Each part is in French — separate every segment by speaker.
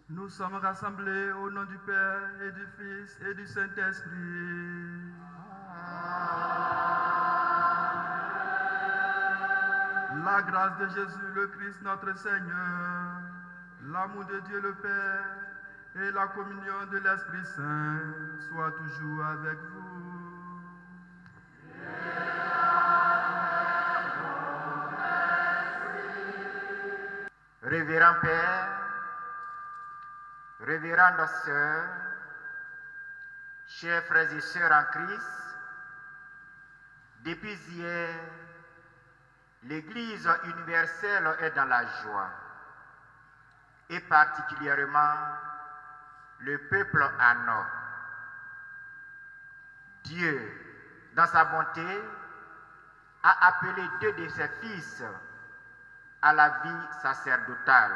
Speaker 1: Nous sommes rassemblés au nom du Père et du Fils et du Saint-Esprit. La grâce de Jésus le Christ notre Seigneur, l'amour de Dieu le Père et la communion de l'Esprit Saint soient toujours avec vous.
Speaker 2: Révérend Père, révérendes sœurs, chers frères et sœurs en Christ, depuis hier, l'Église universelle est dans la joie, et particulièrement le peuple en or. Dieu, dans sa bonté, a appelé deux de ses fils à la vie sacerdotale.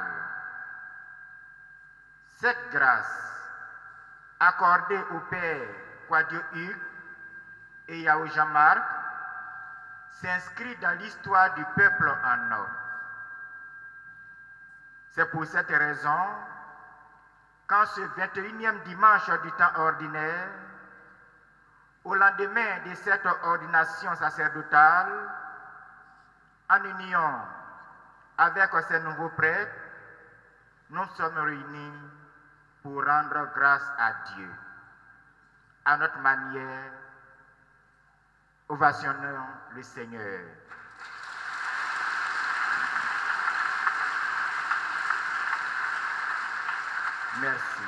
Speaker 2: Cette grâce, accordée au Père Quadio Hugues et Yao Jean-Marc, s'inscrit dans l'histoire du peuple en or. C'est pour cette raison qu'en ce 21e dimanche du temps ordinaire, au lendemain de cette ordination sacerdotale, en union avec ces nouveaux prêtres, nous sommes réunis pour rendre grâce à Dieu. À notre manière, ovationnons le Seigneur. Merci.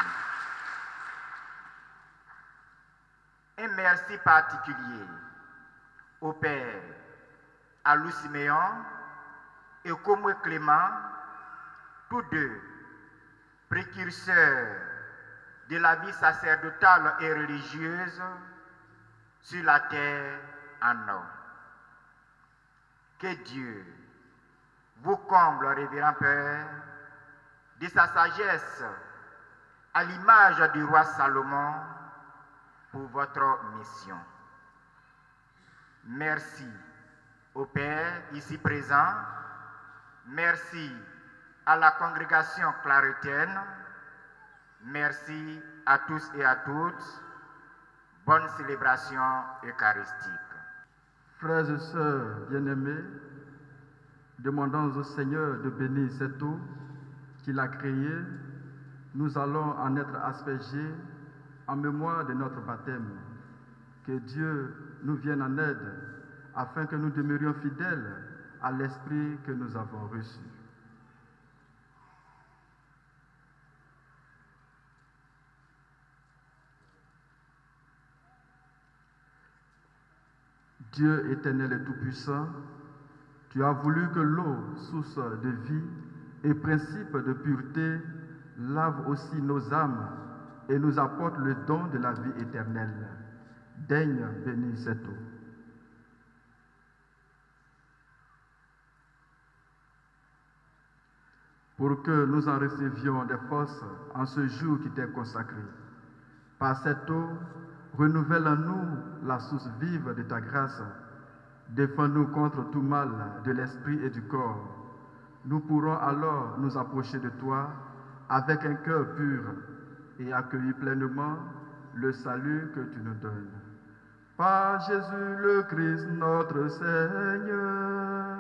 Speaker 2: Un merci particulier au Père, à Louis Siméon et Komwe Clément, tous deux précurseurs de la vie sacerdotale et religieuse sur la terre en or. Que Dieu vous comble, révérend Père, de sa sagesse à l'image du roi Salomon pour votre mission. Merci au Père ici présent, merci à la congrégation claretienne, merci à tous et à toutes. Bonne célébration eucharistique.
Speaker 1: Frères et sœurs bien-aimés, demandons au Seigneur de bénir cette eau qu'il a créée. Nous allons en être aspergés en mémoire de notre baptême. Que Dieu nous vienne en aide afin que nous demeurions fidèles à l'esprit que nous avons reçu. Dieu éternel et tout-puissant, tu as voulu que l'eau, source de vie et principe de pureté, lave aussi nos âmes et nous apporte le don de la vie éternelle. Daigne bénir cette eau. Pour que nous en recevions des forces en ce jour qui t'est consacré, Par cette eau, renouvelle en nous la source vive de ta grâce. Défends-nous contre tout mal de l'esprit et du corps. Nous pourrons alors nous approcher de toi avec un cœur pur et accueillir pleinement le salut que tu nous donnes. Par Jésus le Christ, notre Seigneur.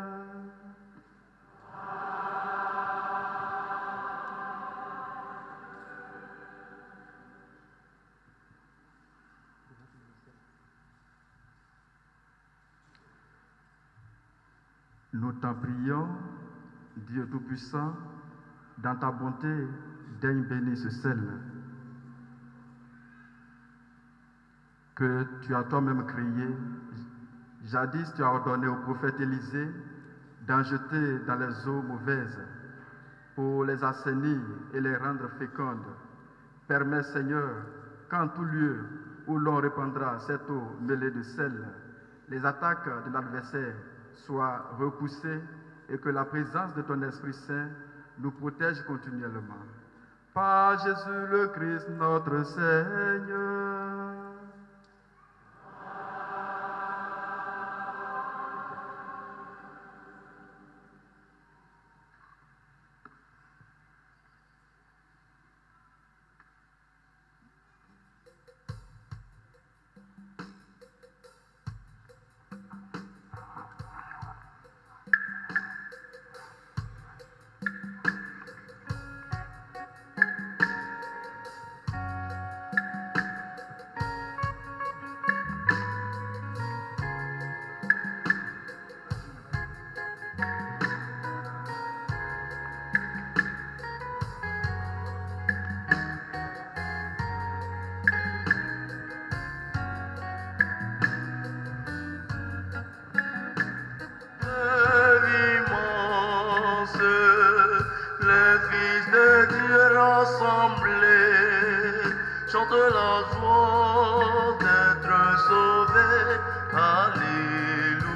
Speaker 1: Nous t'en prions, Dieu Tout-Puissant, dans ta bonté, daigne bénir ce sel que tu as toi-même créé. Jadis, tu as ordonné au prophète Élisée d'en jeter dans les eaux mauvaises pour les assainir et les rendre fécondes. Permets, Seigneur, qu'en tout lieu où l'on répandra cette eau mêlée de sel, les attaques de l'adversaire soient repoussées et que la présence de ton Esprit Saint nous protège continuellement. Par Jésus le Christ, notre Seigneur.
Speaker 3: Chante la joie d'être sauvé. Alléluia.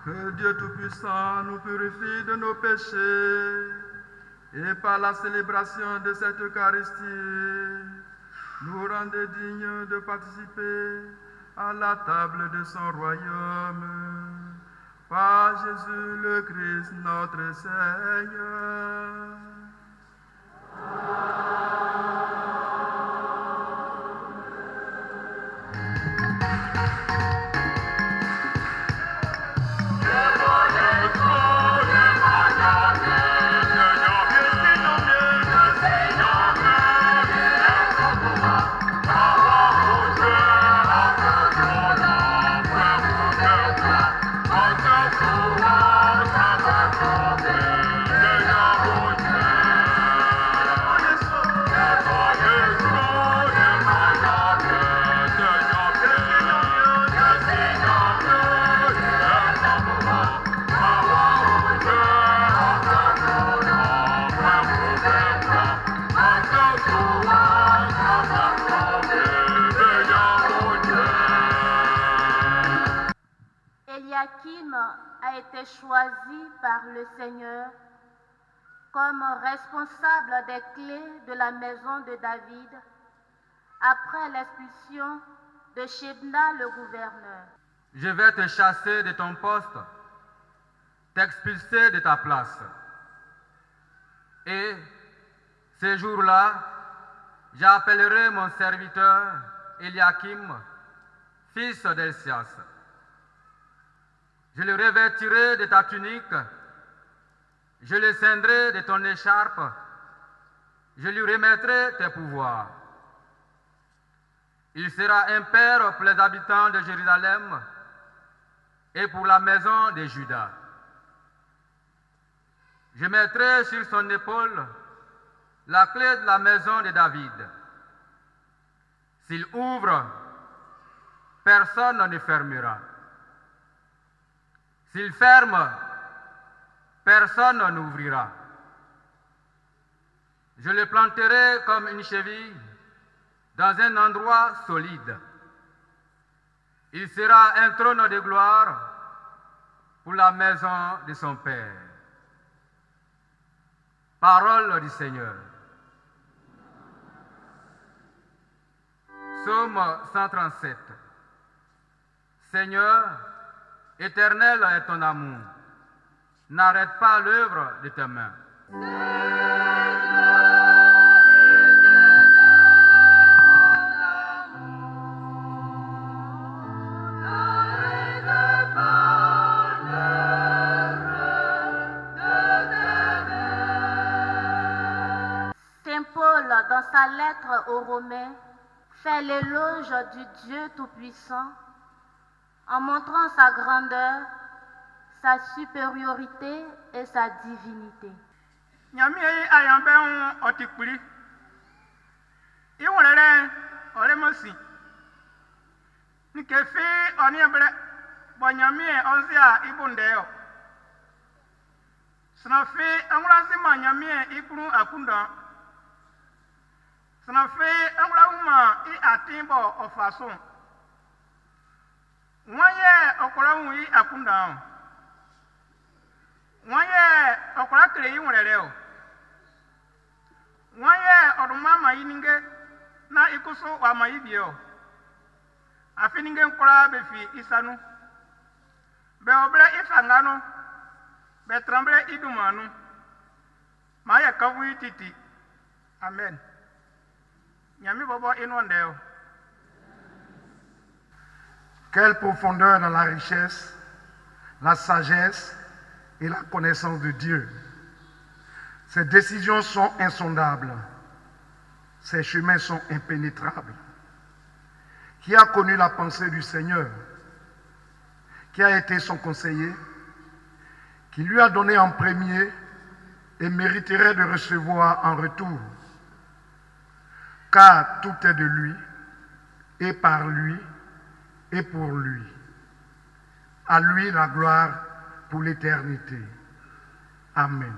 Speaker 1: Que Dieu Tout-Puissant nous purifie de nos péchés et par la célébration de cette Eucharistie, nous rende dignes de participer à la table de son royaume. Par Jésus le Christ, notre Seigneur.
Speaker 4: Eliakim a été choisi par le Seigneur comme responsable des clés de la maison de David après l'expulsion de Shebna le gouverneur.
Speaker 5: Je vais te chasser de ton poste, t'expulser de ta place. Et ce jour-là, j'appellerai mon serviteur Eliakim, fils d'Elsias. Je le revêtirai de ta tunique, je le ceindrai de ton écharpe, je lui remettrai tes pouvoirs. Il sera un père pour les habitants de Jérusalem et pour la maison de Juda. Je mettrai sur son épaule la clé de la maison de David. S'il ouvre, personne ne fermera. S'il ferme, personne n'ouvrira. Je le planterai comme une cheville dans un endroit solide. Il sera un trône de gloire pour la maison de son Père. Parole du Seigneur. Psaume 137. Seigneur, éternel est ton amour. N'arrête pas l'œuvre de tes mains.
Speaker 4: Saint Paul, dans sa lettre aux Romains, fait l'éloge du Dieu Tout-Puissant en montrant sa grandeur, sa supériorité et sa divinité.
Speaker 2: Nyami ayambe otikpuli. Iwolere olemosi. Nikefi oniembre bonyami onzia ibundeo. Snafi angulazima nyami ikuru akunda. Snafi angulawuma I atimbo ofason. Waye okolawu I akunda. Waye okola kele iwolere. Waye odumama ininge na ikusu wa maibio. Afininge nkola befi isanu. Be oble ifangano. Be tremble idumanu. Maya kawu titi. Amen. Nyami bobo inondeo.
Speaker 6: Quelle profondeur dans la richesse, la sagesse et la connaissance de Dieu. Ses décisions sont insondables. Ses chemins sont impénétrables. Qui a connu la pensée du Seigneur? Qui a été son conseiller? Qui lui a donné en premier et mériterait de recevoir en retour? Car tout est de lui, et par lui, et pour lui. À lui la gloire pour l'éternité. Amen.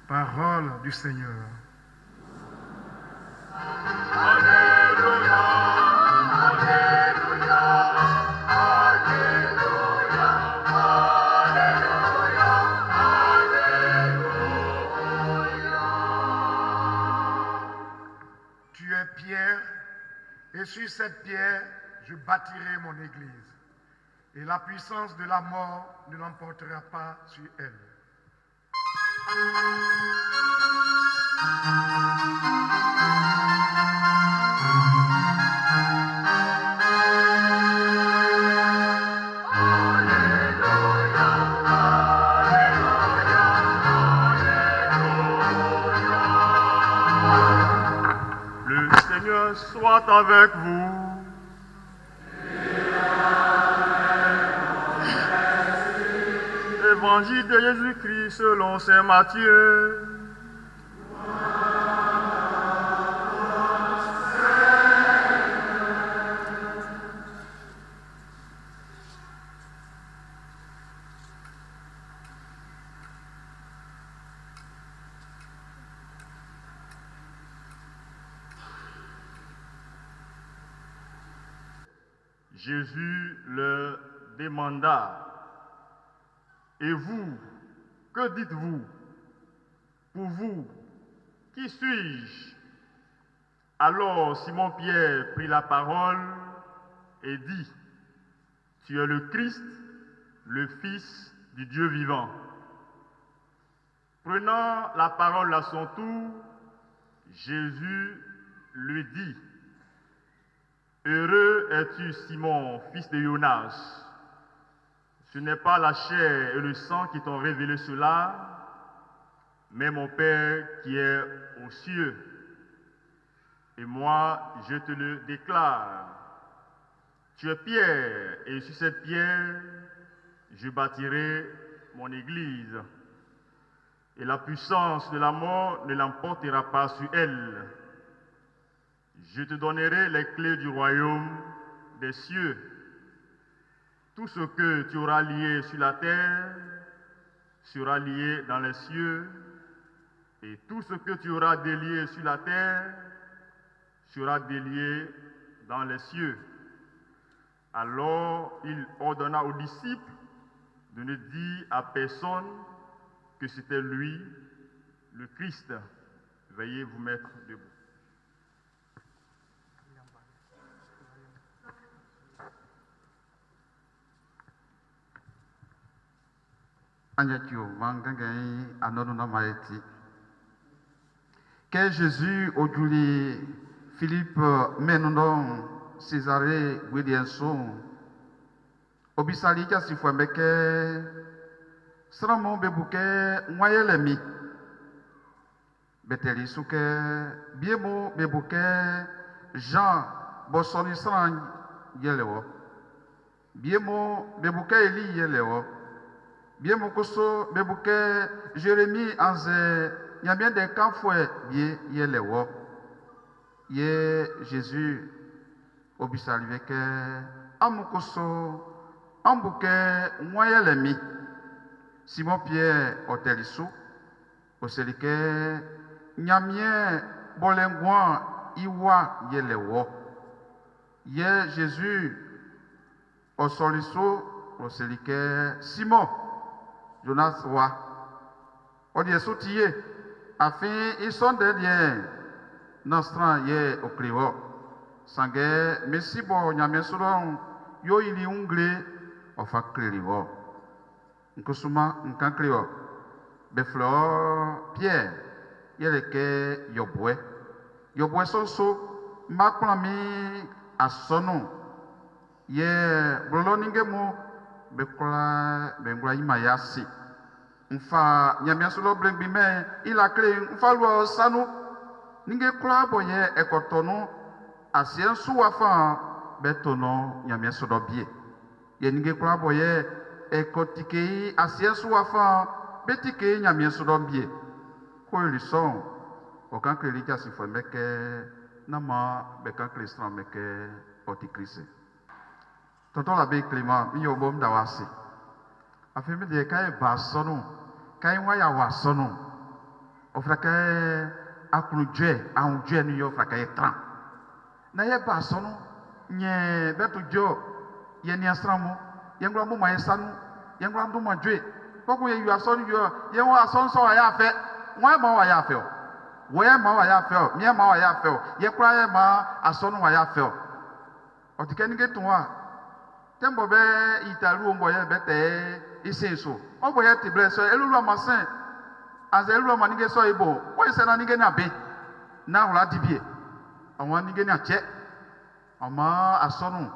Speaker 6: Parole du Seigneur.
Speaker 3: Alléluia, Alléluia, Alléluia, Alléluia, Alléluia.
Speaker 6: Tu es pierre, et sur cette pierre, je bâtirai mon église. Et la puissance de la mort ne l'emportera pas sur elle.
Speaker 3: Le Seigneur soit avec vous. Évangile de Jésus-Christ selon saint Matthieu. Jésus leur demanda: Et vous, que dites-vous? Pour vous, qui suis-je? Alors Simon-Pierre prit la parole et dit: Tu es le Christ, le Fils du Dieu vivant. Prenant la parole à son tour, Jésus lui dit: Heureux es-tu, Simon, fils de Jonas. Ce n'est pas la chair et le sang qui t'ont révélé cela, mais mon Père qui est aux cieux. Et moi, je te le déclare. Tu es pierre, et sur cette pierre, je bâtirai mon église. Et la puissance de la mort ne l'emportera pas sur elle. Je te donnerai les clés du royaume des cieux. Tout ce que tu auras lié sur la terre sera lié dans les cieux, et tout ce que tu auras délié sur la terre sera délié dans les cieux. Alors il ordonna aux disciples de ne dire à personne que c'était lui, le Christ. Veuillez vous mettre debout.
Speaker 1: Que Jésus aujourd'hui Philippe Menondon Césaré Guidienson Obisali Kassifouambeke Sramon Bebouke Moyelemi Beteli Souke Biemo Bebouke Jean Bossoni San Yelewo Biemo Bebouke Eli Yelewo Biemo Koso Bebouke Jérémie Anze Yamien de Kanfoué Bie Yelewo Ye Jésus Obisali Veke Amukoso Ambouke Moyelemi Simon Pierre Otelissou Oselike Nyamien Bolengouan Iwa Yelewo Ye Jésus Osolissou Oselike Simon Jonas Wa Odie Soutiye Afin ils sont derrière Nostran Ye Okriwo Sangue Messibo Nyamien Soudon Yo ili Ungle Ofa Kriwo Nkosuma Nkankriwo Beflor Pierre Yeleke Yobwe Yobwe Sonso Maklami Asono Ye Boloningemo Bekola Bengula Imayasi Nfa Nyamiasulo Brengbime Ilakle Nfa Lua Sanu Ninge Kula Boye Ekotono Asien Suwafa Betono Nyamiasulo Bie Ye Ninge Kula Boye Ekotike Asien Suwafa Betike Nyamiasulo Bie Koyulison Okan Klika Sifomeke Nama Bekan Klistran Meke Otikrise Tonton l'abbé Clément, il y a un bon d'awasi. Afin de dire qu'il va sonner, qu'il y a un sonner. Au fait que Akunuje, à un Dieu New York, qu'il y a 30. N'a y a pas sonner, n'y betu jo, y n'y a stramo, y a un grand maïsanu, y a un grand dommage. Pourquoi y a sonné jo, y a un son so à fait, moi moi à fait. Ouais moi à fait, mien moi à fait. Y a quoi ma à sonner à fait. On dit qu'il y a toi. Tembo be italu omboye bete isenso omboye tibleso elulu amasin as elulu amanige so ibo o ise na nige na be na hola dibie awon nige na che ama asonu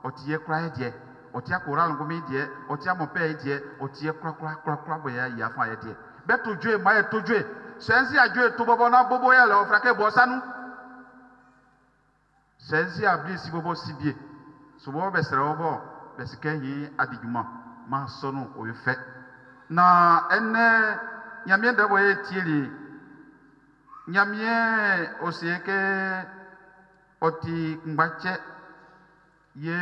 Speaker 1: otiye kra die otia koral ngomi die otia mope die otie kra boya ya fa ye die beto dwe ma ye to dwe senzi adwe to bobo na bobo ya le ofrake bo sanu senzi abli si bobo sibie sobo besere obo besike yi adiguma ma sonu o fe na ene nyamie de boye tieli nyamie osieke oti ngbache ye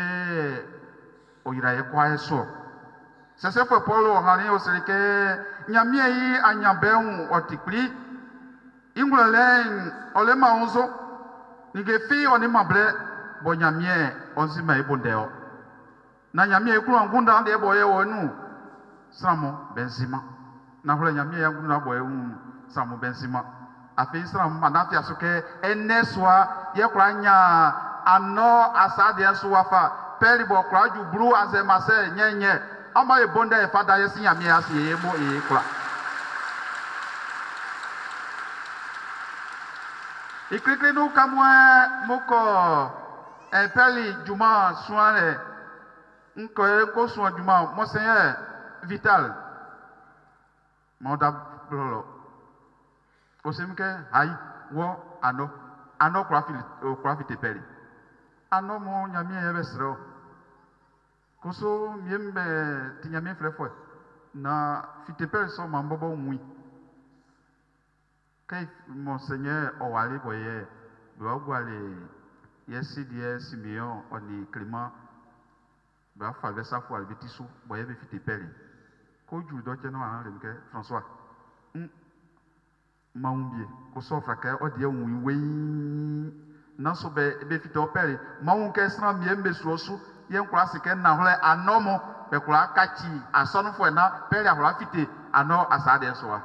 Speaker 1: oyira ye kwa eso sese fo polo hani osike nyamie yi anyabeu otikli ingulelen olema onzo nige fi oni mable bo nyamie onzi ma ibondeo na nyamie kulu ngunda de boye wonu sramo benzima na hole nyamie ya ngunda boye sramo benzima afi sramo manafia soke eneswa ye kranya ano asade suwafa peli bo kraju bru azemase nyenye ama ebonda e fada ye nyamie asi emo e kula iklikli nu kamwe moko peli juma soare Nko soin du mal, Monseigneur Vital, Manda Blolo. Osemke, aïe, wo, ano, crafite peli. Ano, mon yami, yabesro. Koso, miembe, tinyami frefoué. Na, fite peli so, mambobo, oui. Kay, Monseigneur, Owali, voye, Yes, Simeon, on est Clément, ça fois le petit sou, voyez, fit pelle. Koju d'Otiano, François. Maumbi, Koso Fraka, Odia, oui, Nanso fit opere, Maun Kestra, Miembe Sosu, Yen Classic, Nahole, Anomo, Pekula, Kachi, a son for na, Pere Rafite, Ano Asade Soa.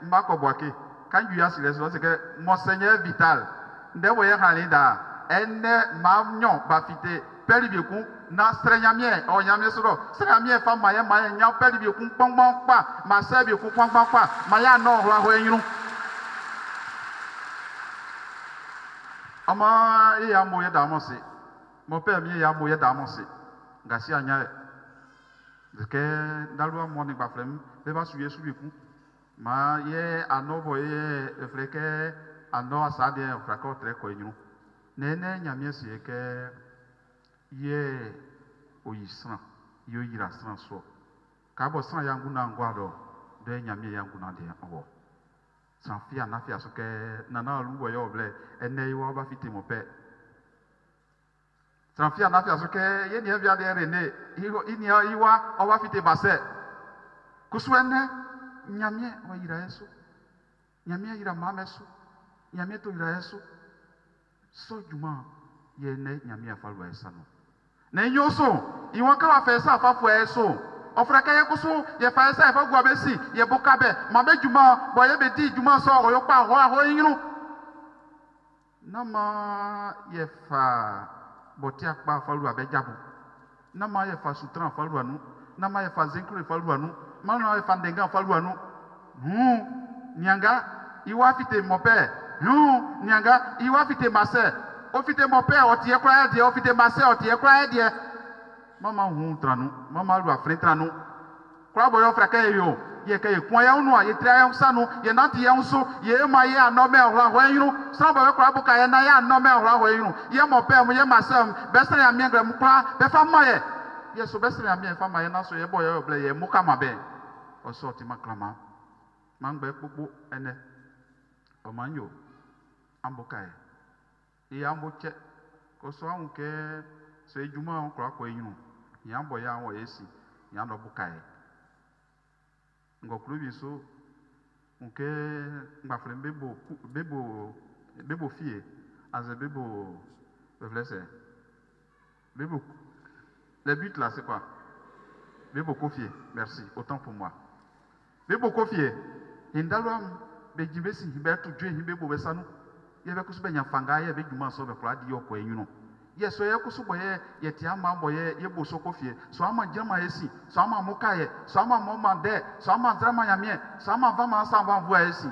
Speaker 1: Marco Boake, quand you ask les Monseigneur Vital. Nde wo ye halida ene mamnyo bafite peli bieku na srenyamie o nyamie soro srenyamie fa maye nya peli bieku pongpong pa ma se bieku pongpong pa maya no ho enyun ama ya moye damonse mon père mi ya moye damonse ngasi anya ke dalwa moni baflem be ba suye su bieku ma ye anobo ye freke ano asade frako tre ko enyu nene nyamie sie ke ye oyisran yo yira san so ka bo san yangu na ngwado de nyamie yangu na de owo san fia na fia so ke nana lu wo yo ble ene yo ba fiti mo pe san fia na fia so ke ye ni via de rene ini iwa o ba fiti base kuswene nyamie wa yira yesu nyamie yira mamesu nyamie to yira yesu so juma ye ne nyamie afalu esano na nyoso iwon ka wa fe sa afafu eso ofra ka ye kusu ye fa esa fa gwa besi ye bokabe ma be juma bo ye be di juma so o yo pa ho yinu na ma ye fa boti akpa afalu abejabu na ma ye fa sutran afalu anu na ma ye fa zinkru afalu anu ma na ye fa ndenga afalu anu nyanga iwa fite mo pe nyanga iwa fite mase o fite mo pe o tie kra de o fite mase o tie kra de mama tranu mama lu afre tranu kra bo yo fra ka yo ye ka ye kwa ya unu a ye tra ya sanu ye na ti ya nso ye ma ye anome ohra ho yinu san bo kra bo ka ye na ya anome ohra ho yinu ye mo pe mo ye mase be sere ya miengra mu kra be fa ma ye so be sere ya mien fa ma ye na so ye bo ye ble ye mu ka ma be o so ti maklama mangbe gbogbo ene o manyo ambokae e amboche ko so awun ke so ejuma on kra ko eyun yan bo ya won yesi yan lo bukae ngo klubi so nke ngba frem bebo fie as bebo reflexe bebo le but là c'est quoi bebo kofie merci autant pour moi bebo kofie indalwam bejibesi hibetu dwe hibebo besanu yebe kusuba nyafanga ye bejuma so be kura di yoko enyuno ye so ye kusuba ye ti ama bo ye boso kofie so ama jama yesi so ama mokaye so ama momande so ama drama nyamie so ama vama samba vua yesi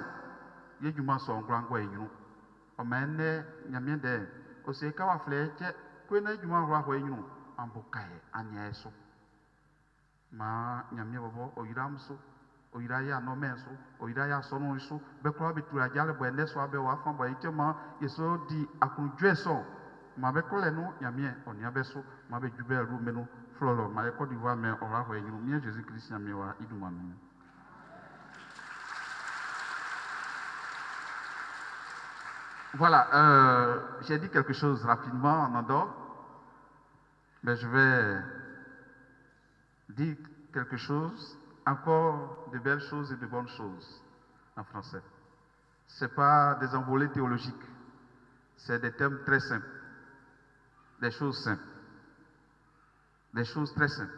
Speaker 1: ye juma so ngrango enyuno o menne nyamie de o se ka wa fleche ko na juma ro ho enyuno ambokaye anya eso ma nyamie bobo o yiramso oyiraya no menso oyiraya sono isu be kro bitura jale bo ene so abe wa fon bo itema yeso di akunju eso ma be kole no nyamie oni abeso ma be jube ru menu flolo ma e ko di wa me ora ho enyum mi Jésus Christ nyamie wa iduma mi. Voilà, j'ai dit quelque chose rapidement en Andorre, mais je vais dire quelque chose. Encore de belles choses et de bonnes choses en français. Ce n'est pas des envolées théologiques, c'est des thèmes très simples, des choses simples, des choses très simples.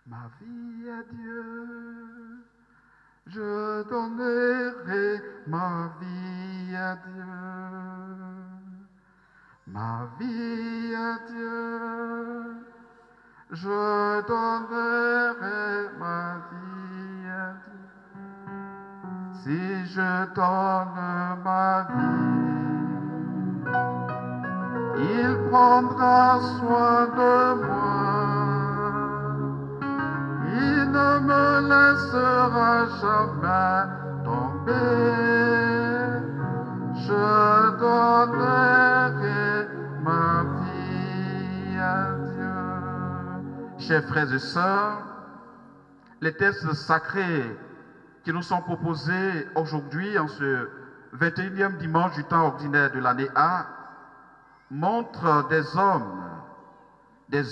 Speaker 1: Ma vie à Dieu, je donnerai ma vie à Dieu, ma vie à Dieu. Je donnerai ma vie à Dieu. Si je donne ma vie, il prendra soin de moi. Il ne me laissera jamais tomber. Je donnerai ma vie à Dieu. Chers frères et sœurs, les textes sacrés qui nous sont proposés aujourd'hui en ce 21e dimanche du temps ordinaire de l'année A, montre des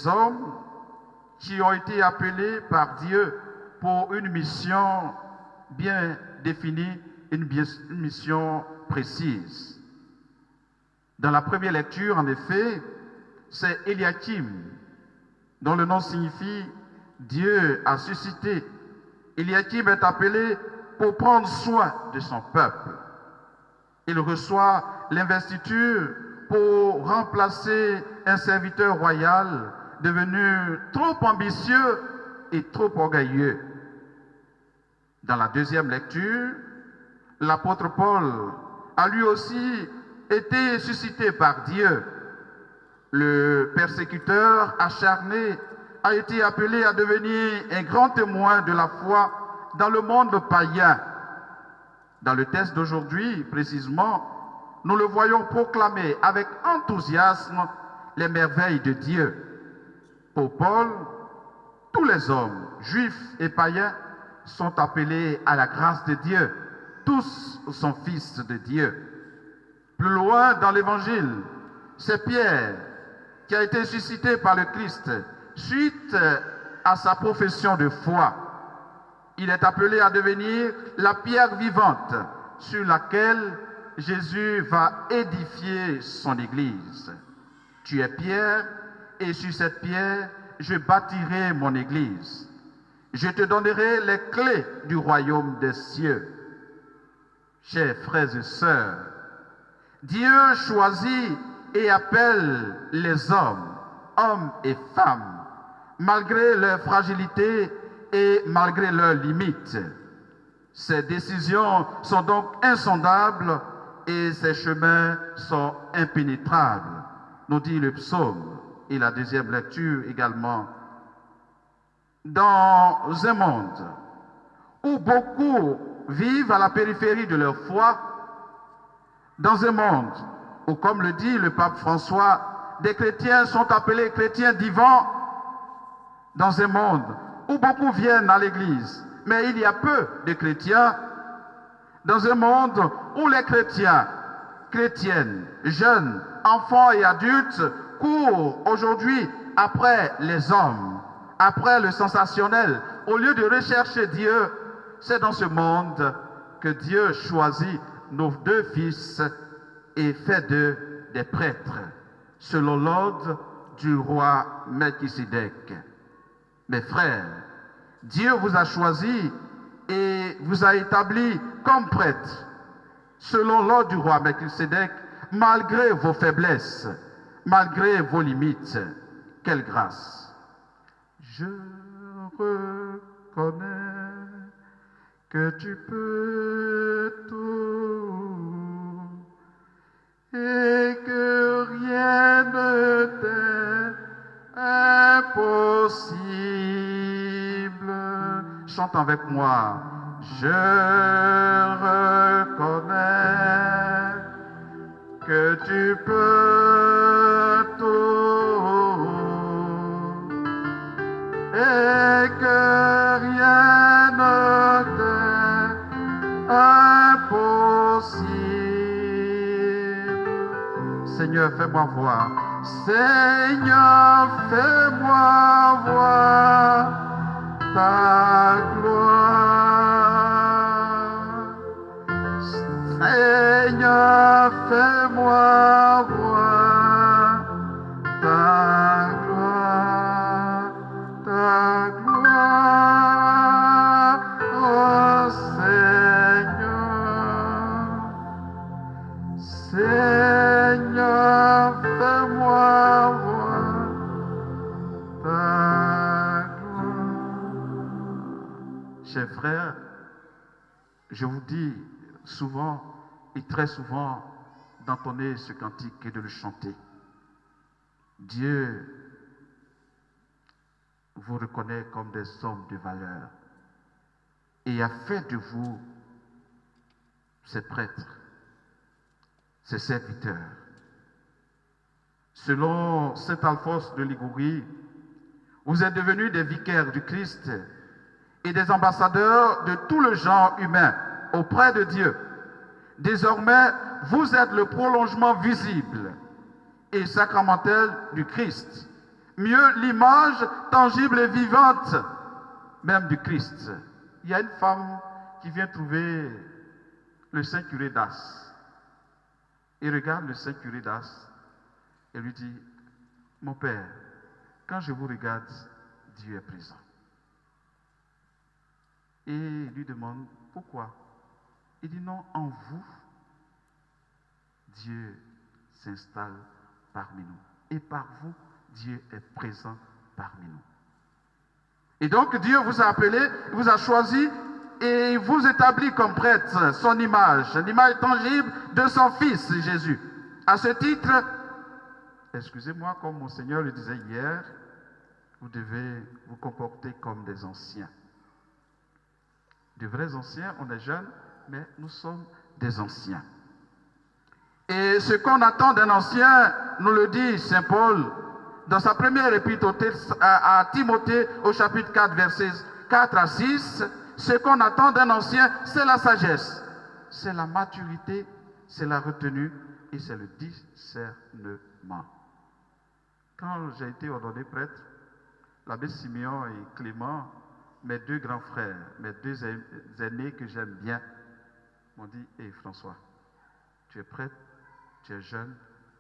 Speaker 1: hommes qui ont été appelés par Dieu pour une mission bien définie, une mission précise. Dans la première lecture, en effet, c'est Eliakim, dont le nom signifie Dieu a suscité. Eliakim est appelé pour prendre soin de son peuple. Il reçoit l'investiture pour remplacer un serviteur royal devenu trop ambitieux et trop orgueilleux. Dans la deuxième lecture, l'apôtre Paul a lui aussi été suscité par Dieu. Le persécuteur acharné a été appelé à devenir un grand témoin de la foi dans le monde païen. Dans le texte d'aujourd'hui, précisément, nous le voyons proclamer avec enthousiasme les merveilles de Dieu. Pour Paul, tous les hommes, juifs et païens, sont appelés à la grâce de Dieu. Tous sont fils de Dieu. Plus loin dans l'Évangile, c'est Pierre qui a été suscité par le Christ suite à sa profession de foi. Il est appelé à devenir la pierre vivante sur laquelle Jésus va édifier son Église. Tu es Pierre, et sur cette pierre, je bâtirai mon Église. Je te donnerai les clés du royaume des cieux. Chers frères et sœurs, Dieu choisit et appelle les hommes et femmes, malgré leur fragilité et malgré leurs limites. Ces décisions sont donc insondables et ces chemins sont impénétrables, nous dit le psaume et la deuxième lecture également. Dans un monde où beaucoup vivent à la périphérie de leur foi, dans un monde où, comme le dit le pape François, des chrétiens sont appelés chrétiens divins, dans un monde où beaucoup viennent à l'église, mais il y a peu de chrétiens, dans un monde où les chrétiens, chrétiennes, jeunes, enfants et adultes courent aujourd'hui après les hommes, après le sensationnel, au lieu de rechercher Dieu, c'est dans ce monde que Dieu choisit nos deux fils et fait d'eux des prêtres, selon l'ordre du roi Melchisédek. Mes frères, Dieu vous a choisis et vous a établis comme prêtres, selon l'ordre du roi Melchisédek, malgré vos faiblesses, malgré vos limites. Quelle grâce! Je reconnais que tu peux tout et que rien ne t'est impossible. Chante avec moi. Je reconnais que tu peux tout et que rien ne t'est impossible. Seigneur, fais-moi voir. Seigneur, fais-moi voir ta gloire. Seigneur, fais-moi voir ta gloire, ta gloire, oh Seigneur. Seigneur, fais-moi voir ta gloire. Chers frères, je vous dis souvent et très souvent d'entonner ce cantique et de le chanter. Dieu vous reconnaît comme des hommes de valeur et a fait de vous ses prêtres, ses serviteurs. Selon saint Alphonse de Liguori, vous êtes devenus des vicaires du Christ et des ambassadeurs de tout le genre humain auprès de Dieu. Désormais, vous êtes le prolongement visible et sacramentel du Christ. Mieux, l'image tangible et vivante même du Christ. Il y a une femme qui vient trouver le saint curé d'Ars. Et regarde le saint curé d'Ars et lui dit, mon père, quand je vous regarde, Dieu est présent. Et il lui demande, pourquoi? Il dit, non, en vous, Dieu s'installe parmi nous. Et par vous, Dieu est présent parmi nous. Et donc, Dieu vous a appelé, vous a choisi et vous établit comme prêtre son image, l'image tangible de son Fils Jésus. À ce titre, excusez-moi, comme mon Seigneur le disait hier, vous devez vous comporter comme des anciens. De vrais anciens, on est jeunes, mais nous sommes des anciens. Et ce qu'on attend d'un ancien, nous le dit Saint Paul, dans sa première épître à Timothée, au chapitre 4, versets 4 à 6, ce qu'on attend d'un ancien, c'est la sagesse, c'est la maturité, c'est la retenue et c'est le discernement. Quand j'ai été ordonné prêtre, l'abbé Siméon et Clément, mes deux grands frères, mes deux aînés que j'aime bien, m'ont dit, hé François, tu es prêtre, tu es jeune,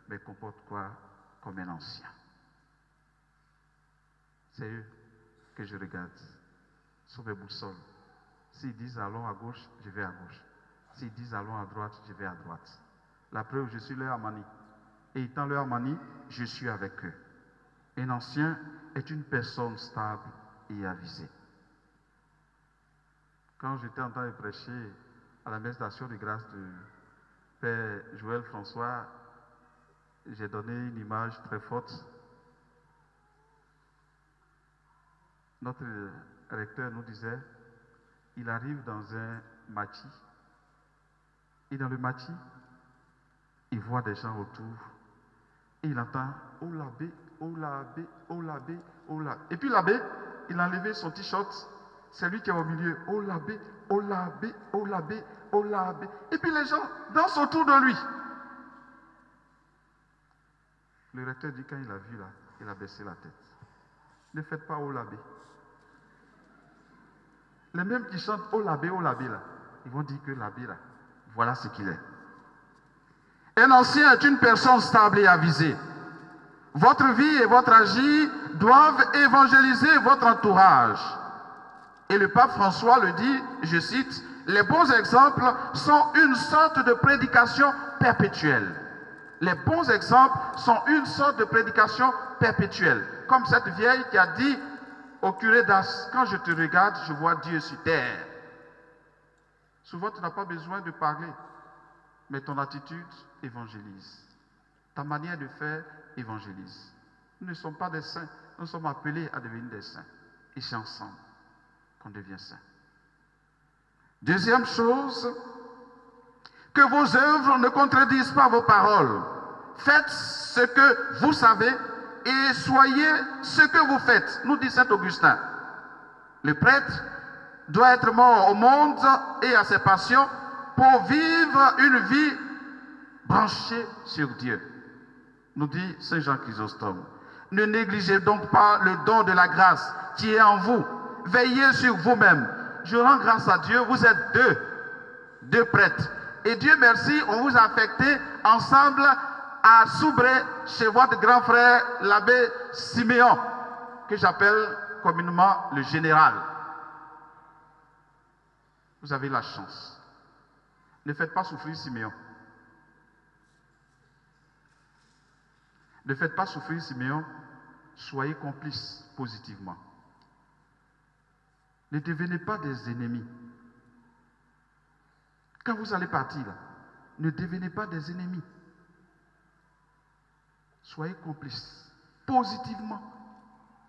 Speaker 1: mais comporte-toi comme un ancien. C'est eux que je regarde sur mes boussoles. S'ils disent allons à gauche, je vais à gauche. S'ils disent allons à droite, je vais à droite. La preuve, je suis leur manie. Et étant leur manie, je suis avec eux. Un ancien est une personne stable et avisée. Quand j'étais en train de prêcher à la messe d'action de grâce de Père Joël François, j'ai donné une image très forte. Notre recteur nous disait, il arrive dans un maquis, et dans le maquis, il voit des gens autour, et il entend « Oh l'abbé, oh l'abbé, oh l'abbé, oh l'abbé ». Et puis l'abbé, il a enlevé son t-shirt, c'est lui qui est au milieu « Oh l'abbé, oh l'abbé, oh l'abbé, oh l'abbé ». Et puis les gens dansent autour de lui. Le recteur dit, quand il a vu là, il a baissé la tête. Ne faites pas « Oh l'abbé ». Les mêmes qui chantent oh l'abbé, là, ils vont dire que l'abbé là, voilà ce qu'il est. Un ancien est une personne stable et avisée. Votre vie et votre agir doivent évangéliser votre entourage. Et le pape François le dit, je cite, les bons exemples sont une sorte de prédication perpétuelle. Les bons exemples sont une sorte de prédication perpétuelle. Comme cette vieille qui a dit au curé d'Ars, quand je te regarde, je vois Dieu sur terre. Souvent, tu n'as pas besoin de parler, mais ton attitude évangélise. Ta manière de faire évangélise. Nous ne sommes pas des saints, nous sommes appelés à devenir des saints. Et c'est ensemble qu'on devient saint. Deuxième chose, que vos œuvres ne contredisent pas vos paroles. Faites ce que vous savez et soyez ce que vous faites, nous dit saint Augustin. Le prêtre doit être mort au monde et à ses passions pour vivre une vie branchée sur Dieu, nous dit saint Jean Chrysostome. Ne négligez donc pas le don de la grâce qui est en vous. Veillez sur vous-même. Je rends grâce à Dieu, vous êtes deux prêtres. Et Dieu merci, on vous a affecté ensemble à Soubré, chez votre grand frère, l'abbé Siméon, que j'appelle communément le général. Vous avez la chance. Ne faites pas souffrir Siméon. Ne faites pas souffrir Siméon. Soyez complices positivement. Ne devenez pas des ennemis. Quand vous allez partir, là, ne devenez pas des ennemis. Soyez complices, positivement.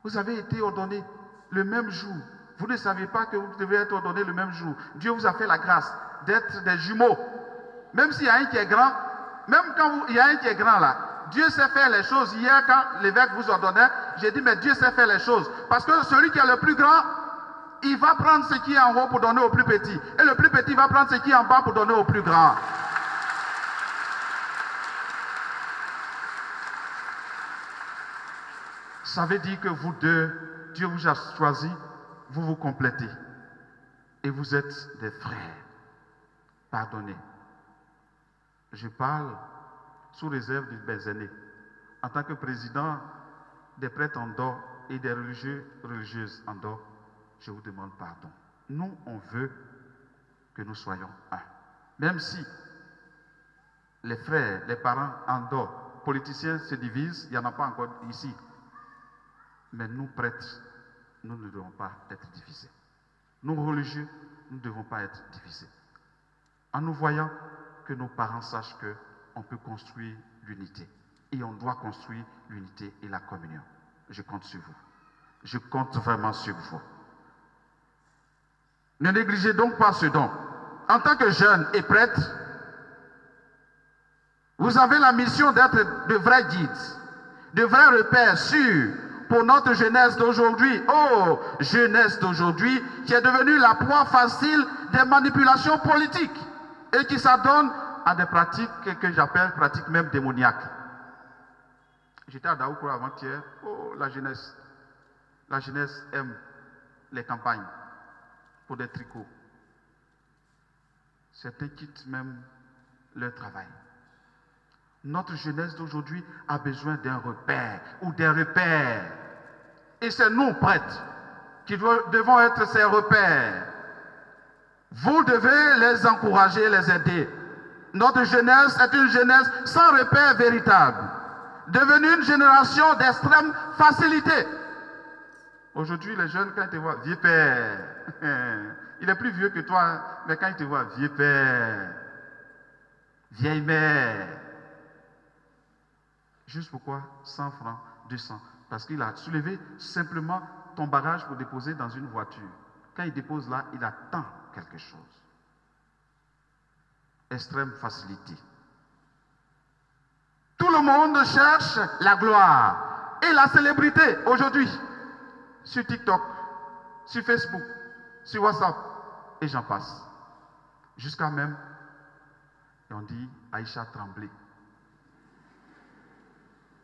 Speaker 1: Vous avez été ordonné le même jour. Vous ne savez pas que vous devez être ordonné le même jour. Dieu vous a fait la grâce d'être des jumeaux. Même s'il y a un qui est grand, même quand il y a un qui est grand là, Dieu sait faire les choses. Hier, quand l'évêque vous ordonnait, j'ai dit, mais Dieu sait faire les choses. Parce que celui qui est le plus grand, il va prendre ce qui est en haut pour donner au plus petit. Et le plus petit va prendre ce qui est en bas pour donner au plus grand.
Speaker 7: Ça veut dire que vous deux, Dieu vous a choisi, vous vous complétez. Et vous êtes des frères. Pardonnez. Je parle sous réserve de mes aînés. En tant que président des prêtres en dehors et des religieuses en dehors, je vous demande pardon. Nous, on veut que nous soyons un. Même si les frères, les parents en dehors, politiciens se divisent, il n'y en a pas encore ici. Mais nous, prêtres, nous ne devons pas être divisés. Nous, religieux, nous ne devons pas être divisés. En nous voyant, que nos parents sachent qu'on peut construire l'unité. Et on doit construire l'unité et la communion. Je compte sur vous. Je compte vraiment sur vous. Ne négligez donc pas ce don. En tant que jeune et prêtre, vous avez la mission d'être de vrais guides, de vrais repères sûrs pour notre jeunesse d'aujourd'hui. Oh, jeunesse d'aujourd'hui qui est devenue la proie facile des manipulations politiques et qui s'adonne à des pratiques que j'appelle pratiques même démoniaques. J'étais à Daoukoura avant-hier. Oh, la jeunesse. La jeunesse aime les campagnes pour des tricots. Certains quittent même leur travail. Notre jeunesse d'aujourd'hui a besoin d'un repère ou des repères. Et c'est nous, prêtres, qui devons être ces repères. Vous devez les encourager, les aider. Notre jeunesse est une jeunesse sans repère véritable, devenue une génération d'extrême facilité. Aujourd'hui, les jeunes, quand ils te voient, vieux père, il est plus vieux que toi, mais quand ils te voient, vieux père, vieille mère, juste pourquoi 100 francs, 200, parce qu'il a soulevé simplement ton bagage pour déposer dans une voiture. Quand il dépose là, il attend quelque chose. Extrême facilité. Tout le monde cherche la gloire et la célébrité aujourd'hui. Sur TikTok, sur Facebook, sur WhatsApp, et j'en passe. Jusqu'à même, et on dit Aïcha Tremblay.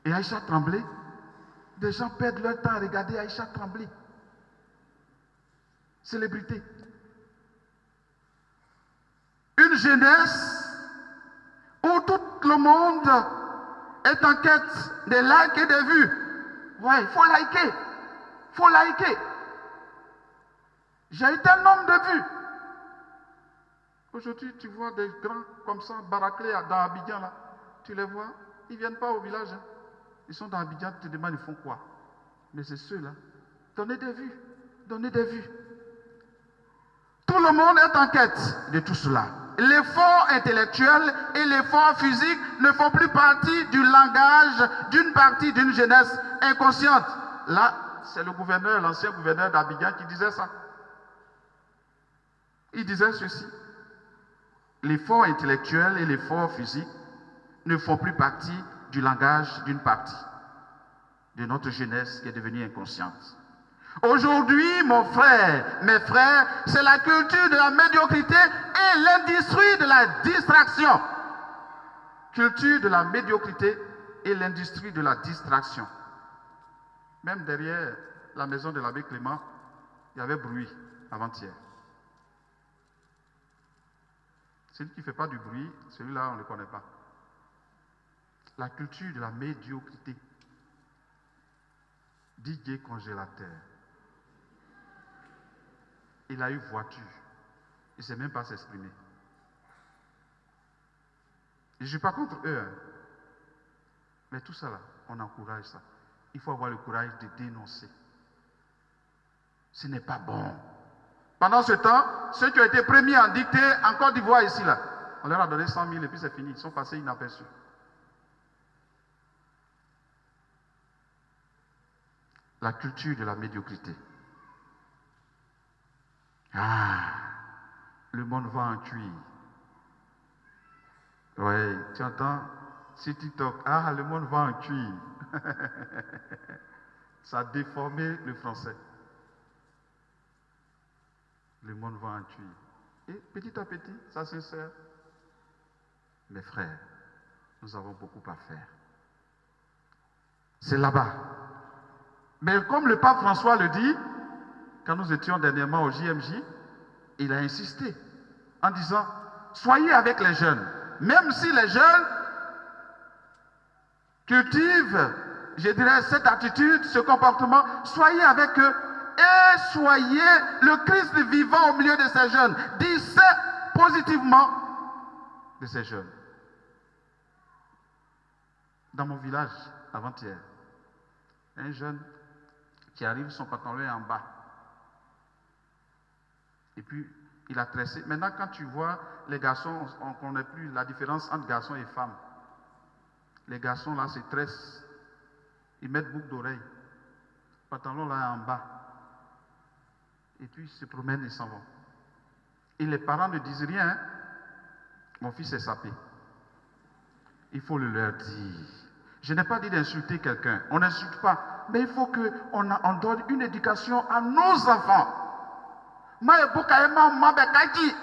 Speaker 7: Et Aïcha Tremblay, des gens perdent leur temps à regarder Aïcha Tremblay. Célébrité. Une jeunesse où tout le monde est en quête des likes et des vues. Ouais, il faut liker. Il faut liker. J'ai eu tel nombre de vues. Aujourd'hui, tu vois des grands comme ça, baraqués dans Abidjan, là. Tu les vois, ils ne viennent pas au village. Hein. Ils sont dans Abidjan, tu te demandes, ils font quoi? Mais c'est ceux-là. Donnez des vues. Donnez des vues. Tout le monde est en quête de tout cela. L'effort intellectuel et l'effort physique ne font plus partie du langage d'une partie d'une jeunesse inconsciente. Là, c'est le gouverneur, l'ancien gouverneur d'Abidjan qui disait ça. Il disait ceci. L'effort intellectuel et l'effort physique ne font plus partie du langage d'une partie de notre jeunesse qui est devenue inconsciente. Aujourd'hui, mon frère, mes frères, c'est la culture de la médiocrité et l'industrie de la distraction. Culture de la médiocrité et l'industrie de la distraction. Même derrière la maison de l'abbé Clément, il y avait bruit avant-hier. Celui qui ne fait pas du bruit, celui-là, on ne le connaît pas. La culture de la médiocrité. DJ congélateur. Il a eu voiture. Il ne sait même pas s'exprimer. Je ne suis pas contre eux. Hein. Mais tout ça là, on encourage ça. Il faut avoir le courage de dénoncer. Ce n'est pas bon. Pendant ce temps, ceux qui ont été premiers en dictée en Côte d'Ivoire ici là, on leur a donné 100 000 et puis c'est fini. Ils sont passés inaperçus. La culture de la médiocrité. Ah, le monde va en cuir. Oui, tu entends sur TikTok, ah, le monde va en cuir. Ça a déformé le français. Le monde va en cuir. Et petit à petit, ça s'insère. Mes frères, nous avons beaucoup à faire. C'est là-bas Mais comme le pape François le dit, quand nous étions dernièrement au JMJ, il a insisté en disant, soyez avec les jeunes. Même si les jeunes cultivent, je dirais, cette attitude, ce comportement, soyez avec eux et soyez le Christ vivant au milieu de ces jeunes. Dites positivement de ces jeunes. Dans mon village, avant-hier, un jeune qui arrive, son pantalon est en bas. Et puis, il a tressé. Maintenant, quand tu vois les garçons, on ne connaît plus la différence entre garçons et femmes. Les garçons, là, se tressent. Ils mettent boucle d'oreille. Le pantalon, là, est en bas. Et puis, ils se promènent et s'en vont. Et les parents ne disent rien. Hein? Mon fils est sapé. Il faut le leur dire. Je n'ai pas dit d'insulter quelqu'un. On n'insulte pas. Mais il faut qu'on donne une éducation à nos enfants. Ma buka ma mabekaji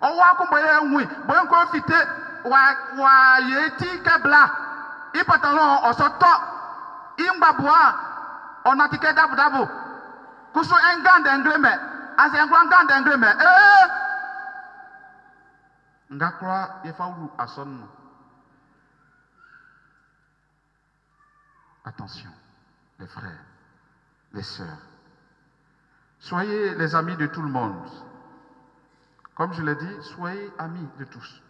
Speaker 7: owa ko boye nwi boye ko fite wa yeti kebla ipatalon osoto imbabua onatike dabu kuso engande engreme as engande engreme ngakwa yefaulu asonno. Attention, les frères, les sœurs. Soyez les amis de tout le monde. Comme je l'ai dit, soyez amis de tous.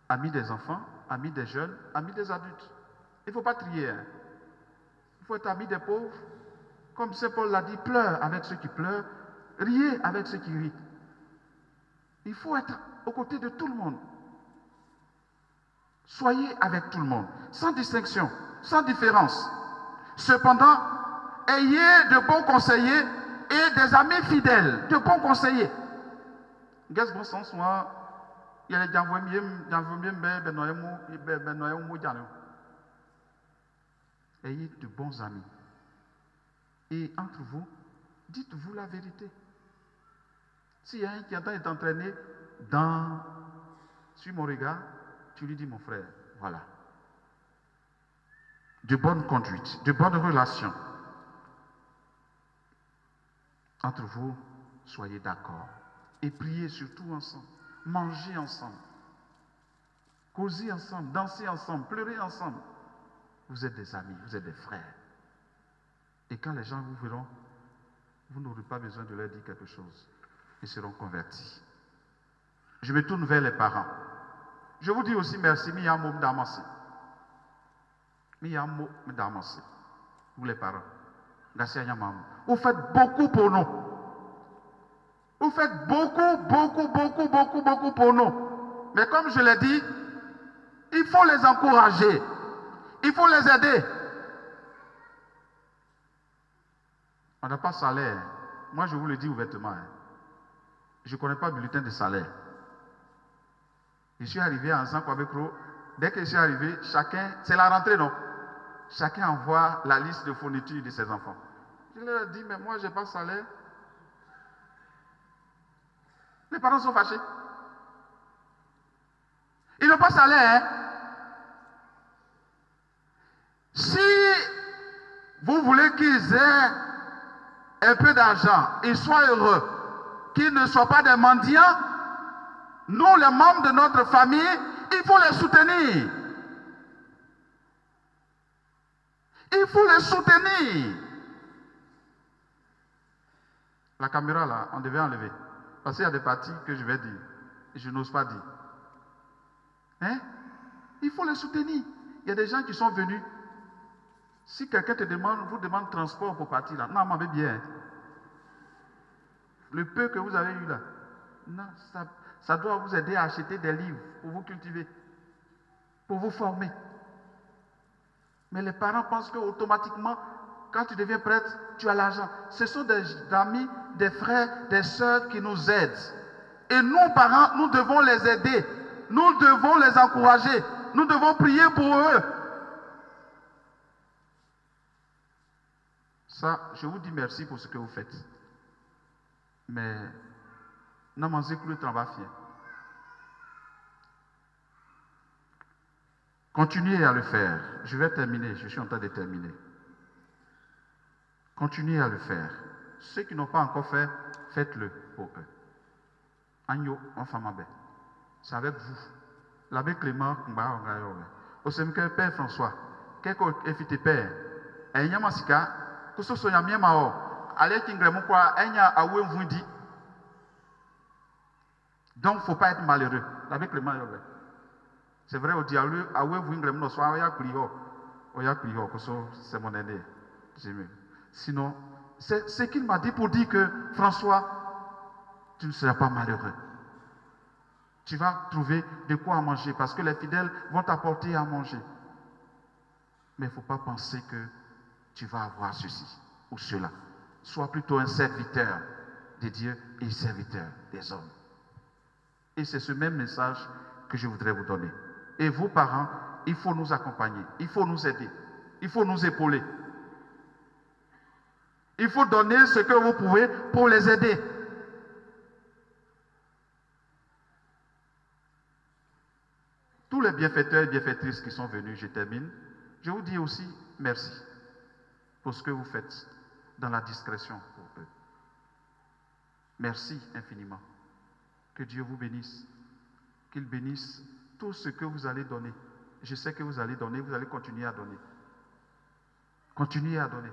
Speaker 7: Amis des enfants, amis des jeunes, amis des adultes. Il ne faut pas trier. Hein. Il faut être ami des pauvres. Comme Saint Paul l'a dit, pleure avec ceux qui pleurent, riez avec ceux qui rient. Il faut être aux côtés de tout le monde. Soyez avec tout le monde, sans distinction, sans différence. Cependant, ayez de bons conseillers et des amis fidèles, de bons conseillers. Qu'est-ce bon sens moi? Il y a les gens ayez de bons amis. Et entre vous, dites-vous la vérité. S'il y a un qui entend être entraîné sur mon regard, tu lui dis mon frère, voilà. De bonne conduite, de bonnes relations. Entre vous, soyez d'accord. Et priez surtout ensemble. Mangez ensemble. Causez ensemble. Dansez ensemble. Pleurez ensemble. Vous êtes des amis. Vous êtes des frères. Et quand les gens vous verront, vous n'aurez pas besoin de leur dire quelque chose. Ils seront convertis. Je me tourne vers les parents. Je vous dis aussi merci. Miyamo Mdamasi. Miyamo Mdamasi. Vous les parents. Vous faites beaucoup pour nous. Vous faites beaucoup pour nous. Mais comme je l'ai dit, il faut les encourager. Il faut les aider. On n'a pas de salaire. Moi, je vous le dis ouvertement. Je ne connais pas le bulletin de salaire. Je suis arrivé en Zankwabekro. Dès que je suis arrivé, chacun, c'est la rentrée, non? Chacun envoie la liste de fournitures de ses enfants. Je leur ai dit, mais moi, je n'ai pas de salaire. Les parents sont fâchés. Ils n'ont pas de salaire. Hein? Si vous voulez qu'ils aient un peu d'argent, ils soient heureux, qu'ils ne soient pas des mendiants, nous, les membres de notre famille, il faut les soutenir. Il faut les soutenir. La caméra là, on devait enlever. Parce qu'il y a des parties que je vais dire. Et je n'ose pas dire. Hein? Il faut les soutenir. Il y a des gens qui sont venus. Si quelqu'un vous demande transport pour partir là, non, m'avez bien. Le peu que vous avez eu là, non, ça doit vous aider à acheter des livres pour vous cultiver, pour vous former. Mais les parents pensent qu'automatiquement, quand tu deviens prêtre, tu as l'argent. Ce sont des amis, des frères, des sœurs qui nous aident. Et nous, parents, nous devons les aider. Nous devons les encourager. Nous devons prier pour eux. Ça, je vous dis merci pour ce que vous faites. Mais, n'amancez plus le travail. Continuez à le faire. Je vais terminer. Je suis en train de terminer. Continuez à le faire. Ceux qui n'ont pas encore fait, faites-le pour eux. Agneau, enfant ma belle. C'est avec vous. L'abbé Clément, au séminaire Père François, quelqu'un est père. Et il y a un sika, que ce soit un mien mao. Allez, Kingremou quoi, il y a un oué vundi. Donc, il ne faut pas être malheureux. L'abbé Clément, c'est vrai, au diable, à oué vundi, soit oya pliho, que c'est mon aîné. Sinon, c'est ce qu'il m'a dit pour dire que François, tu ne seras pas malheureux. Tu vas trouver de quoi manger parce que les fidèles vont t'apporter à manger. Mais il ne faut pas penser que tu vas avoir ceci ou cela. Sois plutôt un serviteur de Dieu et serviteur des hommes. Et c'est ce même message que je voudrais vous donner. Et vos parents, il faut nous accompagner, il faut nous aider, il faut nous épauler. Il faut donner ce que vous pouvez pour les aider. Tous les bienfaiteurs et bienfaitrices qui sont venus, je termine, je vous dis aussi merci pour ce que vous faites dans la discrétion pour eux. Merci infiniment. Que Dieu vous bénisse. Qu'il bénisse tout ce que vous allez donner. Je sais que vous allez donner, vous allez continuer à donner. Continuez à donner.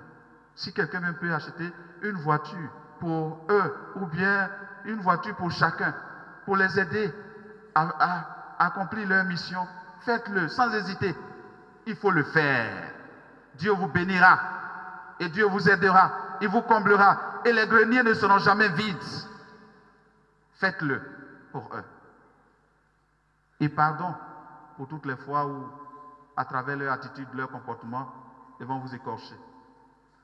Speaker 7: Si quelqu'un même peut acheter une voiture pour eux, ou bien une voiture pour chacun, pour les aider à accomplir leur mission, faites-le sans hésiter. Il faut le faire. Dieu vous bénira et Dieu vous aidera. Il vous comblera et les greniers ne seront jamais vides. Faites-le pour eux. Et pardon pour toutes les fois où, à travers leur attitude, leur comportement, ils vont vous écorcher.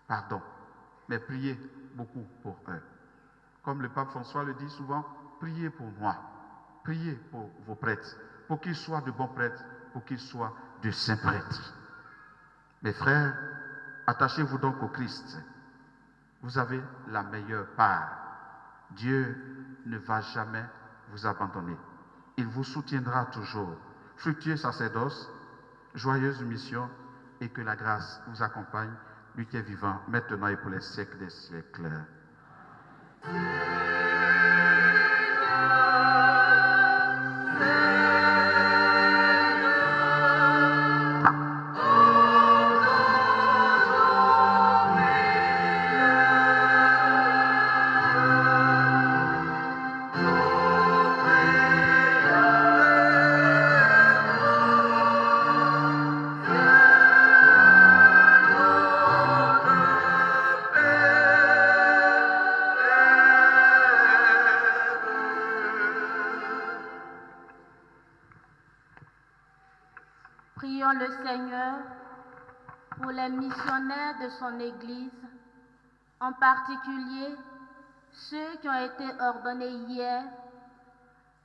Speaker 7: Pardon. Mais priez beaucoup pour eux. Comme le pape François le dit souvent, priez pour moi. Priez pour vos prêtres, pour qu'ils soient de bons prêtres, pour qu'ils soient de saints prêtres. Mes frères, attachez-vous donc au Christ. Vous avez la meilleure part. Dieu ne va jamais vous abandonner. Il vous soutiendra toujours. Fructueux sacerdoce, joyeuse mission, et que la grâce vous accompagne, lui qui est vivant, maintenant et pour les siècles des siècles.
Speaker 4: Prions le Seigneur pour les missionnaires de son Église, en particulier ceux qui ont été ordonnés hier,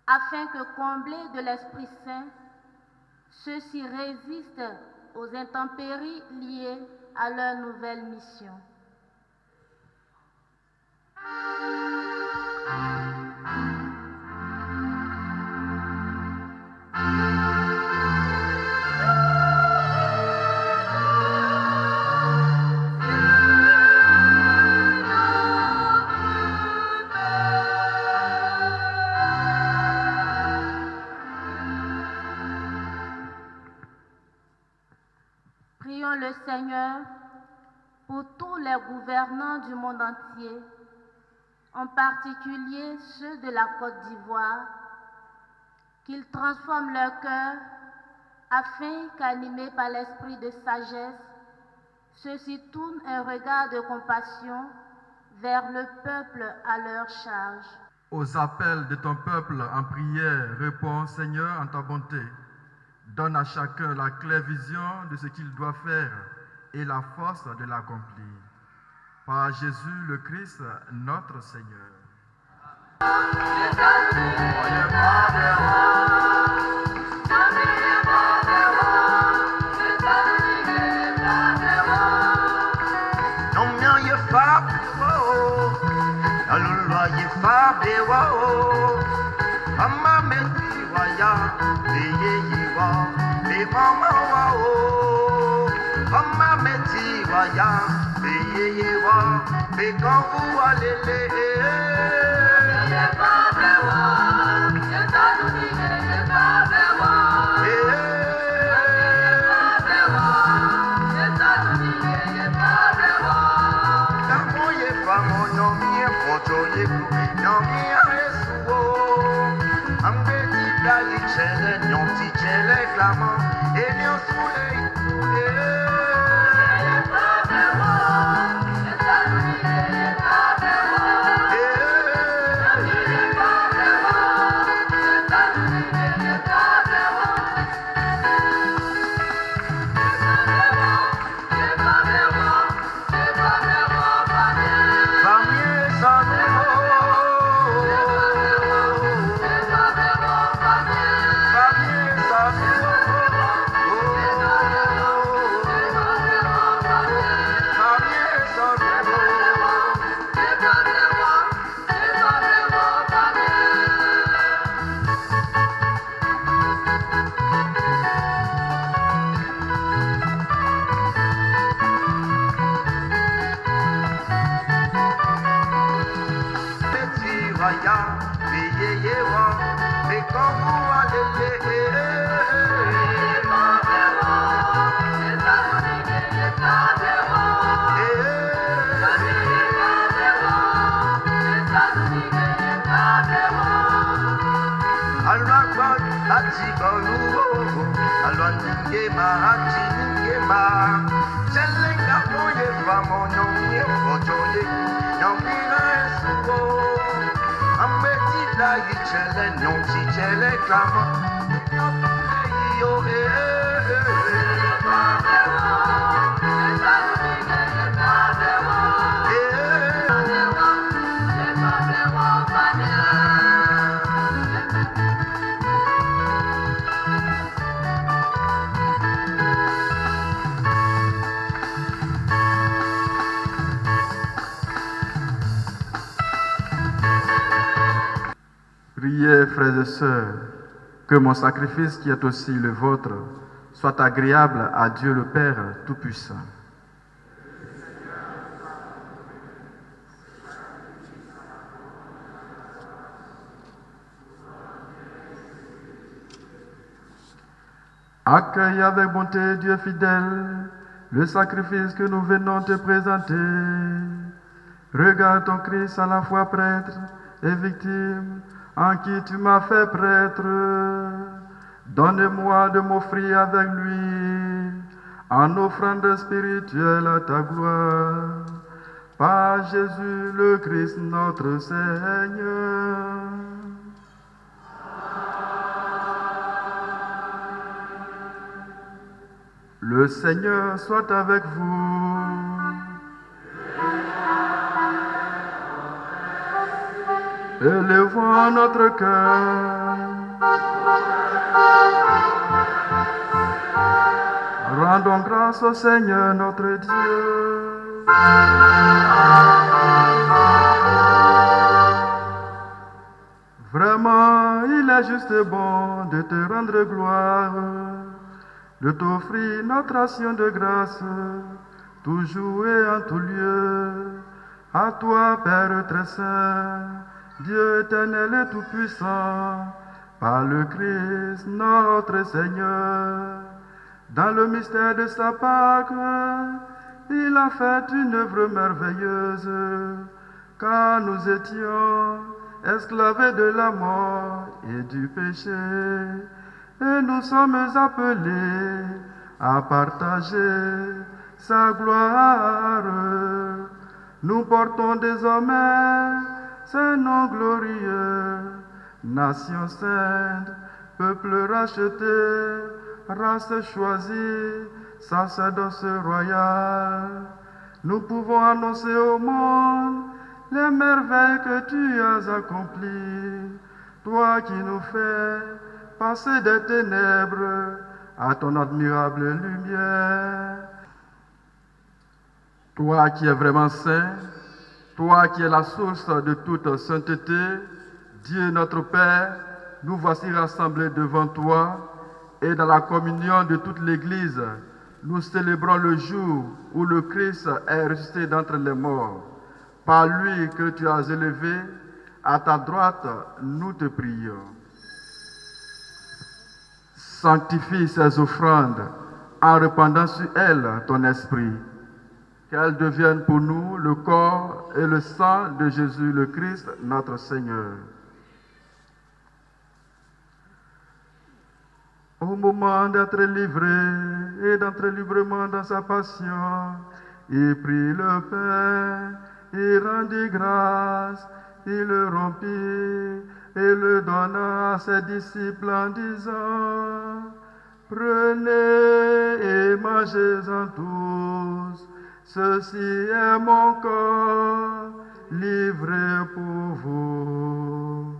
Speaker 4: afin que, comblés de l'Esprit Saint, ceux-ci résistent aux intempéries liées à leur nouvelle mission. Prions le Seigneur pour tous les gouvernants du monde entier, en particulier ceux de la Côte d'Ivoire, qu'ils transforment leur cœur afin qu'animés par l'esprit de sagesse, ceux-ci tournent un regard de compassion vers le peuple à leur charge.
Speaker 1: Aux appels de ton peuple en prière, réponds, Seigneur, en ta bonté. Donne à chacun la claire vision de ce qu'il doit faire et la force de l'accomplir. Par Jésus le Christ, notre Seigneur.
Speaker 8: Mama wa o, mama meti wa ya. veillez voir, mais quand vous allez
Speaker 1: Priez, frères et sœurs, que mon sacrifice qui est aussi le vôtre soit agréable à Dieu le Père Tout-Puissant. Accueille avec bonté, Dieu fidèle, le sacrifice que nous venons te présenter. Regarde ton Christ à la fois prêtre et victime, en qui tu m'as fait prêtre. Donne-moi de m'offrir avec lui en offrande spirituelle à ta gloire. Par Jésus le Christ notre Seigneur. Le Seigneur soit avec vous. Élevons notre cœur. Rendons grâce au Seigneur notre Dieu. Vraiment, il est juste et bon de te rendre gloire, de t'offrir notre action de grâce, toujours et en tout lieu. À toi, Père très saint, Dieu éternel et tout-puissant, par le Christ notre Seigneur. Dans le mystère de sa Pâque, il a fait une œuvre merveilleuse, car nous étions esclavés de la mort et du péché, et nous sommes appelés à partager sa gloire. Nous portons désormais ce nom glorieux, nation sainte, peuple racheté, race choisie, sacerdoce royal. Nous pouvons annoncer au monde les merveilles que tu as accomplies, toi qui nous fais passer des ténèbres à ton admirable lumière. Toi qui es vraiment saint, toi qui es la source de toute sainteté, Dieu notre Père, nous voici rassemblés devant toi et dans la communion de toute l'Église, nous célébrons le jour où le Christ est ressuscité d'entre les morts. Par lui que tu as élevé à ta droite, nous te prions. Sanctifie ces offrandes en répandant sur elles ton esprit, qu'elles deviennent pour nous le corps et le sang de Jésus le Christ, notre Seigneur. Au moment d'être livré et d'entrer librement dans sa passion, il prit le pain, il rendit grâce, il le rompit et le donna à ses disciples en disant: Prenez et mangez-en tous, ceci est mon corps livré pour vous.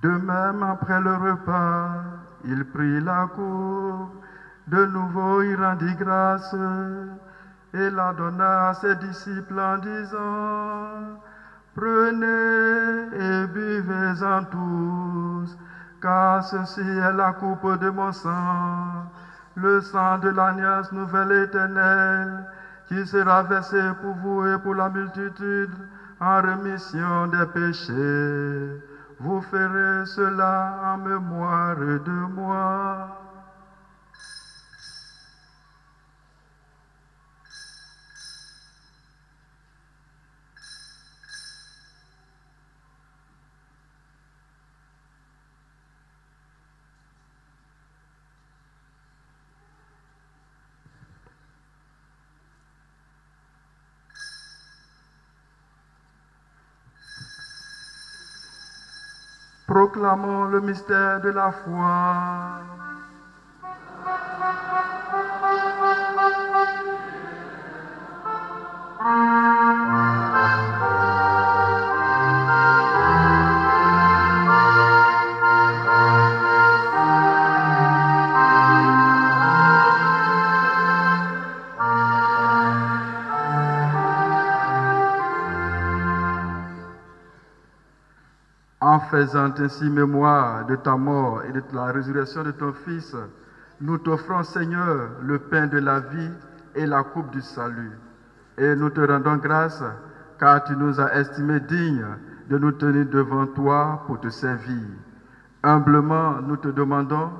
Speaker 1: De même, après le repas, il prit la coupe, de nouveau il rendit grâce et la donna à ses disciples en disant: Prenez et buvez-en tous, car ceci est la coupe de mon sang, le sang de l'alliance nouvelle et éternelle, qui sera versé pour vous et pour la multitude en rémission des péchés. Vous ferez cela en mémoire de moi. Proclamons le mystère de la foi. En faisant ainsi mémoire de ta mort et de la résurrection de ton Fils, nous t'offrons, Seigneur, le pain de la vie et la coupe du salut. Et nous te rendons grâce, car tu nous as estimés dignes de nous tenir devant toi pour te servir. Humblement, nous te demandons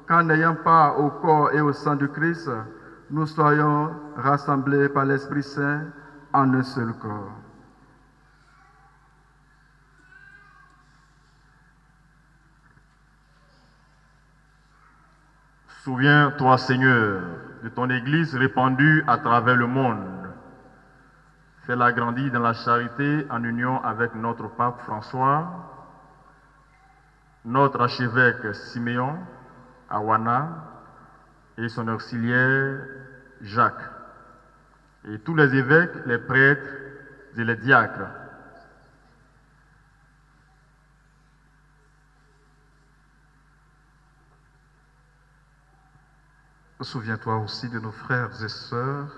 Speaker 1: qu'en n'ayant pas au corps et au sang du Christ, nous soyons rassemblés par l'Esprit Saint en un seul corps.
Speaker 3: Souviens-toi, Seigneur, de ton Église répandue à travers le monde. Fais-la grandir dans la charité en union avec notre pape François, notre archevêque Siméon Awana et son auxiliaire Jacques, et tous les évêques, les prêtres et les diacres.
Speaker 7: Souviens-toi aussi de nos frères et sœurs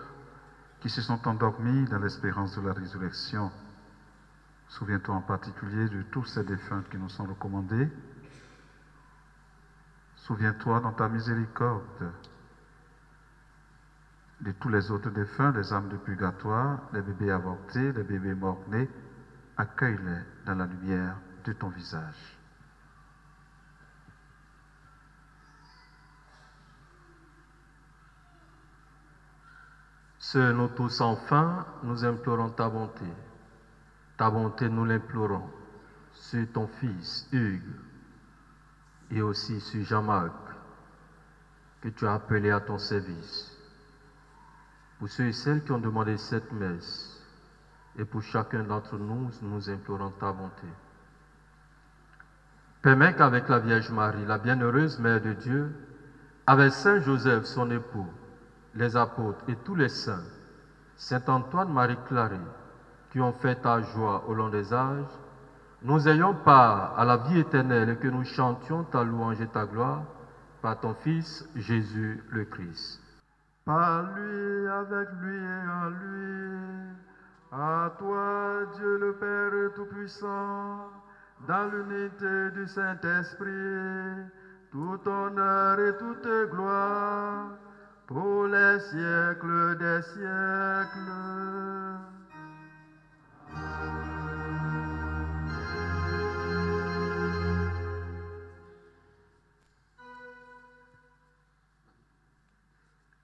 Speaker 7: qui se sont endormis dans l'espérance de la résurrection. Souviens-toi en particulier de tous ces défunts qui nous sont recommandés. Souviens-toi dans ta miséricorde de tous les autres défunts, les âmes de purgatoire, les bébés avortés, les bébés morts-nés. Accueille-les dans la lumière de ton visage.
Speaker 9: Sœurs, nous tous enfin, nous implorons ta bonté. Ta bonté, nous l'implorons sur ton fils Hugues et aussi sur Jean-Marc, que tu as appelé à ton service. Pour ceux et celles qui ont demandé cette messe, et pour chacun d'entre nous, nous implorons ta bonté. Permets qu'avec la Vierge Marie, la bienheureuse Mère de Dieu, avec Saint Joseph, son époux, les apôtres et tous les saints, Saint Antoine Marie Clarée, qui ont fait ta joie au long des âges, nous ayons part à la vie éternelle et que nous chantions ta louange et ta gloire par ton Fils Jésus le Christ.
Speaker 1: Par lui, avec lui et en lui, à toi, Dieu le Père Tout-Puissant, dans l'unité du Saint-Esprit, tout honneur et toute gloire, pour les siècles des siècles.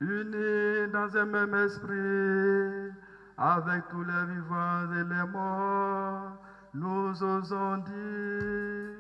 Speaker 1: Unis dans un même esprit, avec tous les vivants et les morts, nous osons dire: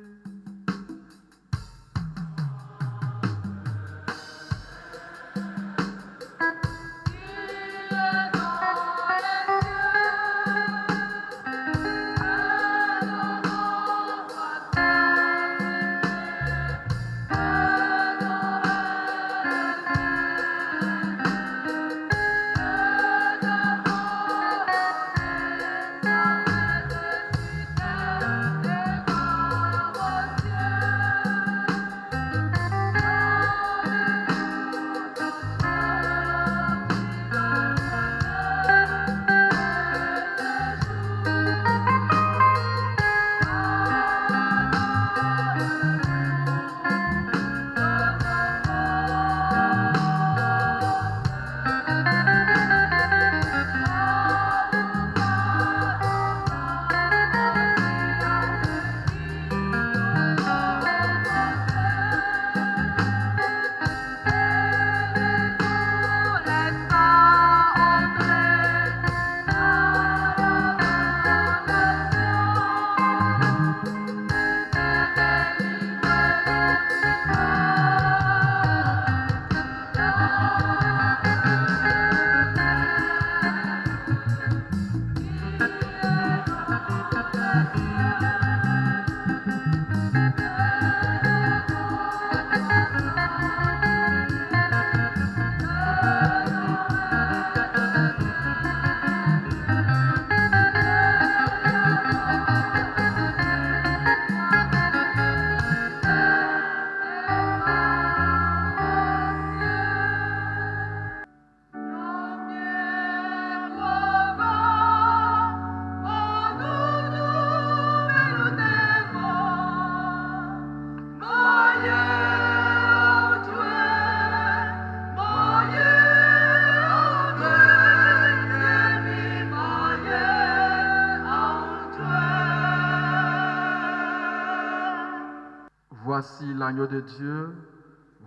Speaker 1: Voici l'agneau de Dieu,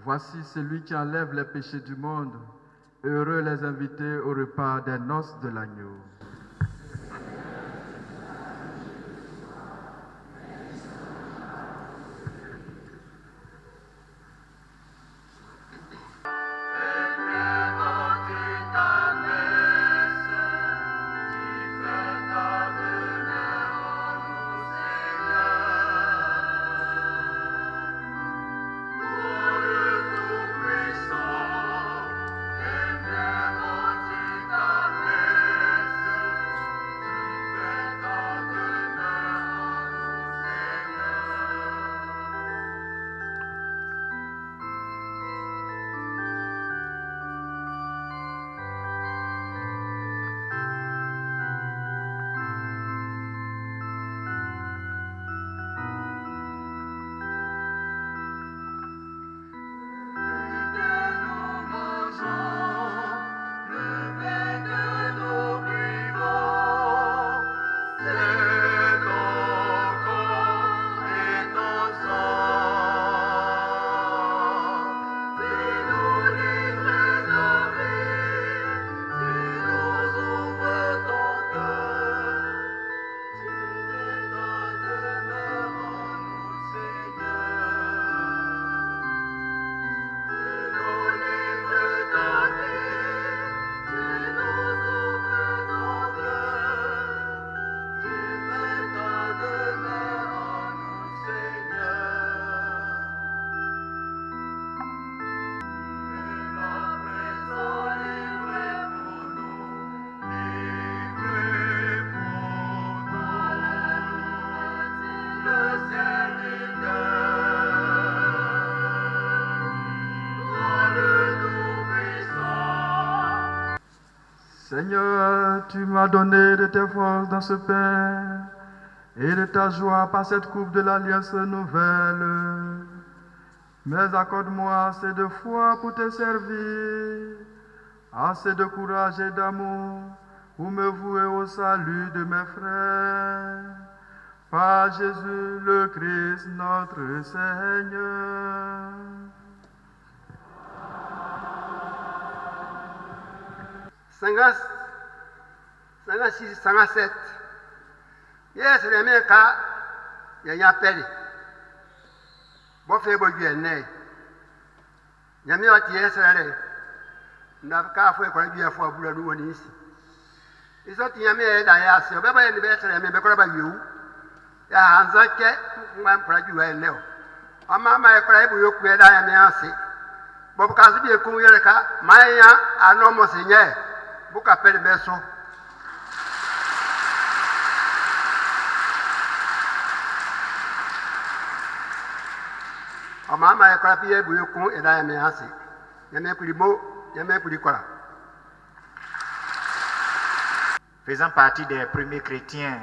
Speaker 1: voici celui qui enlève les péchés du monde. Heureux les invités au repas des noces de l'agneau.
Speaker 8: Puissant,
Speaker 1: Seigneur, tu m'as donné de tes forces dans ce pain et de ta joie par cette coupe de l'alliance nouvelle. Mais accorde-moi assez de foi pour te servir, assez de courage et d'amour pour me vouer au salut de mes frères. Par Jésus le Christ, notre Seigneur.
Speaker 10: Sanga 6, sanga 7. Yes, les mecs, il y a appelé. Bon, fait beau Dieu, né. Il y a mis à tirer, c'est là. N'a qu'à faire quoi, bien fois, pour nous, on est ici. Ils sont y a mis d'ailleurs, c'est pas une bête, mais quoi, pas you. Il y a un zaké, moi, pour la Dieu, Léo. En maman, elle croyait pour you, qui est dans la méance. Bon, parce que bien, comme il y a le cas, Maya, un homme, Seigneur, beaucoup appelé Besson. Maman, elle a payé pour le con et là, elle m'a assez. Il y a même pour les mots, il y a même pour les quoi.
Speaker 2: Faisant partie des premiers chrétiens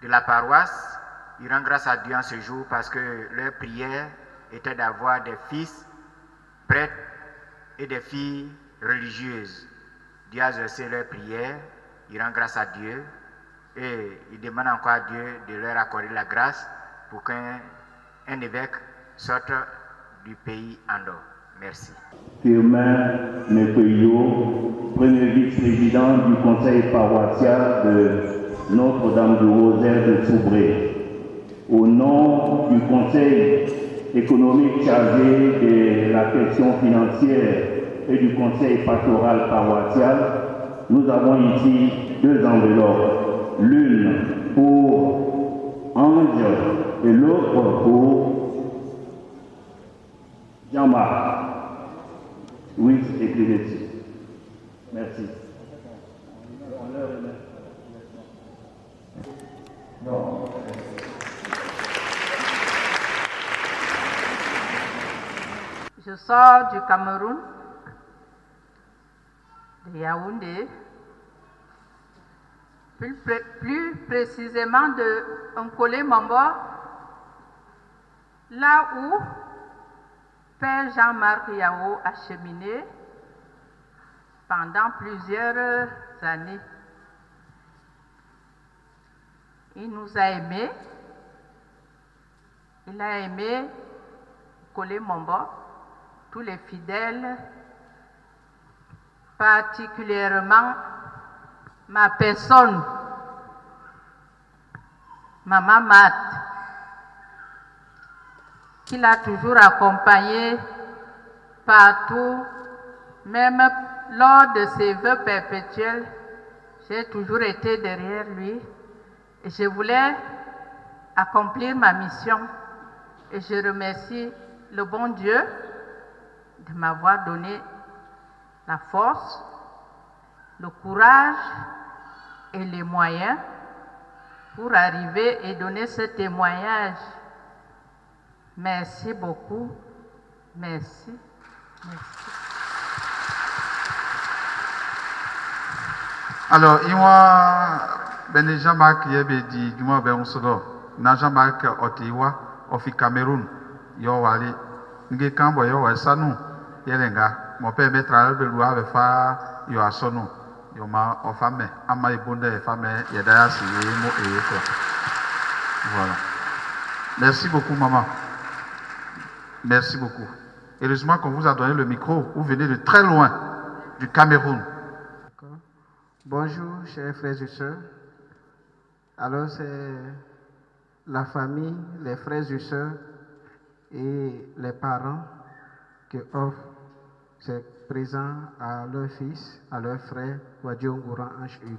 Speaker 2: de la paroisse, ils rendent grâce à Dieu en ce jour parce que leur prière était d'avoir des fils prêtres et des filles religieuses. Dieu a exaucé leur prière, ils rendent grâce à Dieu et ils demandent encore à Dieu de leur accorder la grâce pour qu'un évêque sorte du pays Andorre. Merci.
Speaker 11: Firmin Mepeyo, premier vice-président du conseil paroissial de Notre-Dame du Rosaire de Soubré. Au nom du conseil économique chargé de la question financière et du conseil pastoral paroissial, nous avons ici deux enveloppes, l'une pour Ange et l'autre pour Jean-Marc. Oui, écrivez-y. Merci.
Speaker 12: Je sors du Cameroun, de Yaoundé, plus précisément de Nkole Mambo, là où Père Jean-Marc Yao a cheminé pendant plusieurs années. Il nous a aimés. Il a aimé Nkole Mambo, tous les fidèles, particulièrement ma personne, Maman Mat, qui l'a toujours accompagné partout, même lors de ses vœux perpétuels. J'ai toujours été derrière lui et je voulais accomplir ma mission. Et je remercie le bon Dieu de m'avoir donné la force, le courage et les moyens pour arriver et donner ce témoignage. Merci beaucoup. Merci. Merci.
Speaker 7: Alors, il y a Jean-Marc Yebedi, il y a Jean-Marc Otiwa, au Cameroun, il y a des Cambo, il y a Sanou, il y a mon père mettra le loi avec Fa, il y a Sonou, il y a une femme, Ama Ibonde, femme, il y a d'ailleurs, voilà. Merci beaucoup, maman. Merci beaucoup. Heureusement qu'on vous a donné le micro. Vous venez de très loin, du Cameroun.
Speaker 13: Bonjour, chers frères et sœurs. Alors, c'est la famille, les frères et sœurs et les parents qui offrent ces présents à leur fils, à leur frère, Wadion Gouran Ange Hugues.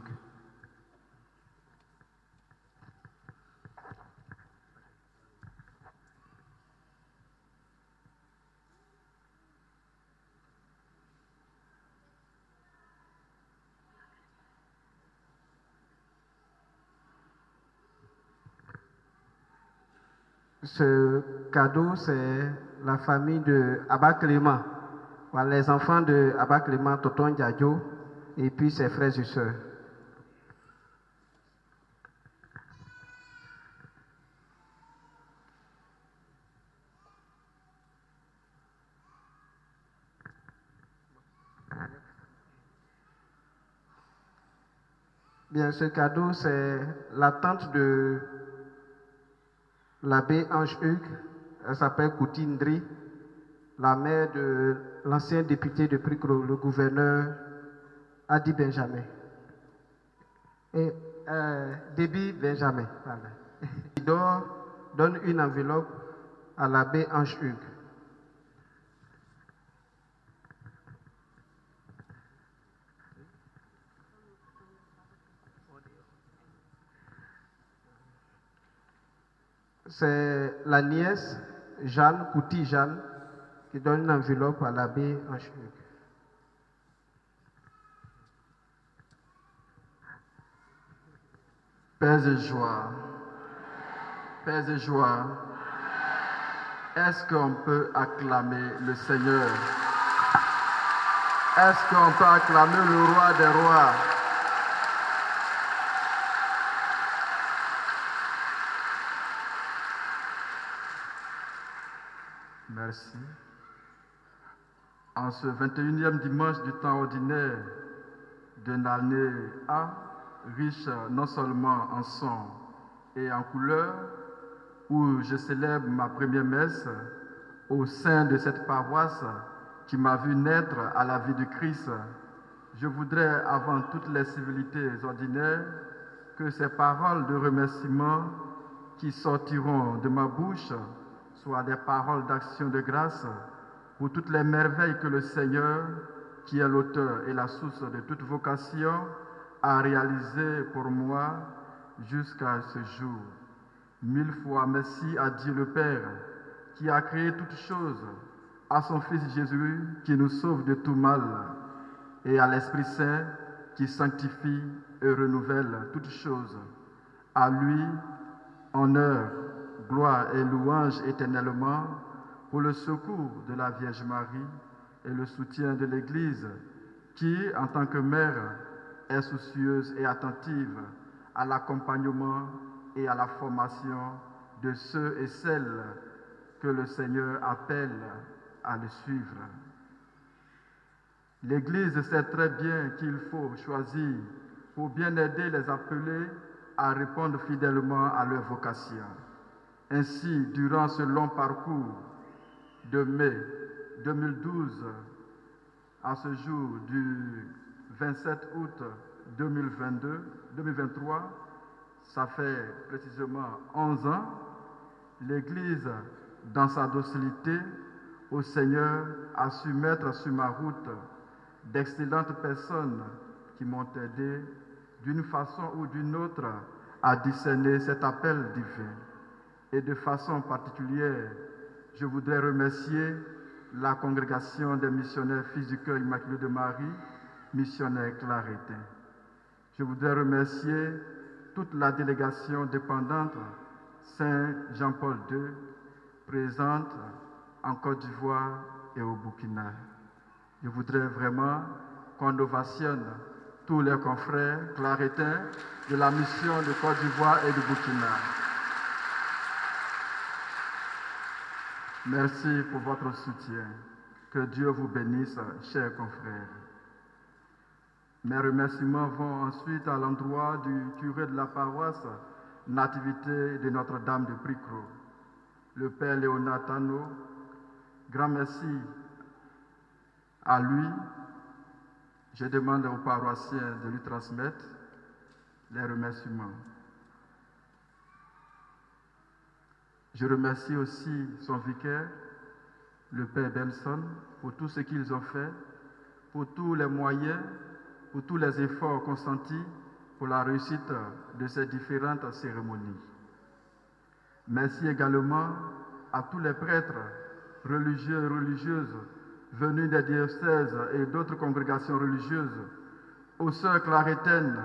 Speaker 13: Ce cadeau, c'est la famille de Abba Clément. Voilà, les enfants de Abba Clément, Toton Diadio, et puis ses frères et sœurs. Bien, ce cadeau, c'est la tante de l'abbé Ange Hugues. Elle s'appelle Koutindri, la mère de l'ancien député de Pricro, le gouverneur Adi Benjamin. Et Déby Benjamin. Voilà. Il donne une enveloppe à l'abbé Ange Hugues. C'est la nièce Jeanne, Kouti Jeanne, qui donne une enveloppe à l'abbé Ange Hugues.
Speaker 1: Paix et joie. Paix et joie. Est-ce qu'on peut acclamer le Seigneur? Est-ce qu'on peut acclamer le roi des rois? Merci. En ce 21e dimanche du temps ordinaire d'une année A, riche non seulement en son et en couleur, où je célèbre ma première messe au sein de cette paroisse qui m'a vu naître à la vie du Christ, je voudrais, avant toutes les civilités ordinaires, que ces paroles de remerciement qui sortiront de ma bouche soient des paroles d'action de grâce pour toutes les merveilles que le Seigneur, qui est l'auteur et la source de toute vocation, a réalisées pour moi jusqu'à ce jour. 1000 fois merci à Dieu le Père, qui a créé toutes choses, à son Fils Jésus, qui nous sauve de tout mal, et à l'Esprit Saint, qui sanctifie et renouvelle toutes choses. À lui, honneur, gloire et louange éternellement pour le secours de la Vierge Marie et le soutien de l'Église qui, en tant que mère, est soucieuse et attentive à l'accompagnement et à la formation de ceux et celles que le Seigneur appelle à le suivre. L'Église sait très bien qu'il faut choisir pour bien aider les appelés à répondre fidèlement à leur vocation. Ainsi, durant ce long parcours de mai 2012 à ce jour du 27 août 2023, ça fait précisément 11 ans, l'Église, dans sa docilité au Seigneur, a su mettre sur ma route d'excellentes personnes qui m'ont aidé d'une façon ou d'une autre à discerner cet appel divin. Et de façon particulière, je voudrais remercier la congrégation des missionnaires Fils du Cœur Immaculé de Marie, missionnaires clarétains. Je voudrais remercier toute la délégation dépendante Saint Jean-Paul II, présente en Côte d'Ivoire et au Burkina. Je voudrais vraiment qu'on ovationne tous les confrères clarétains de la mission de Côte d'Ivoire et du Burkina. Merci pour votre soutien. Que Dieu vous bénisse, chers confrères. Mes remerciements vont ensuite à l'endroit du curé de la paroisse Nativité de Notre-Dame de Pricro, le Père Léonard Tano. Grand merci à lui. Je demande aux paroissiens de lui transmettre les remerciements. Je remercie aussi son vicaire, le Père Benson, pour tout ce qu'ils ont fait, pour tous les moyens, pour tous les efforts consentis pour la réussite de ces différentes cérémonies. Merci également à tous les prêtres, religieux et religieuses, venus des diocèses et d'autres congrégations religieuses, aux sœurs clarétaines,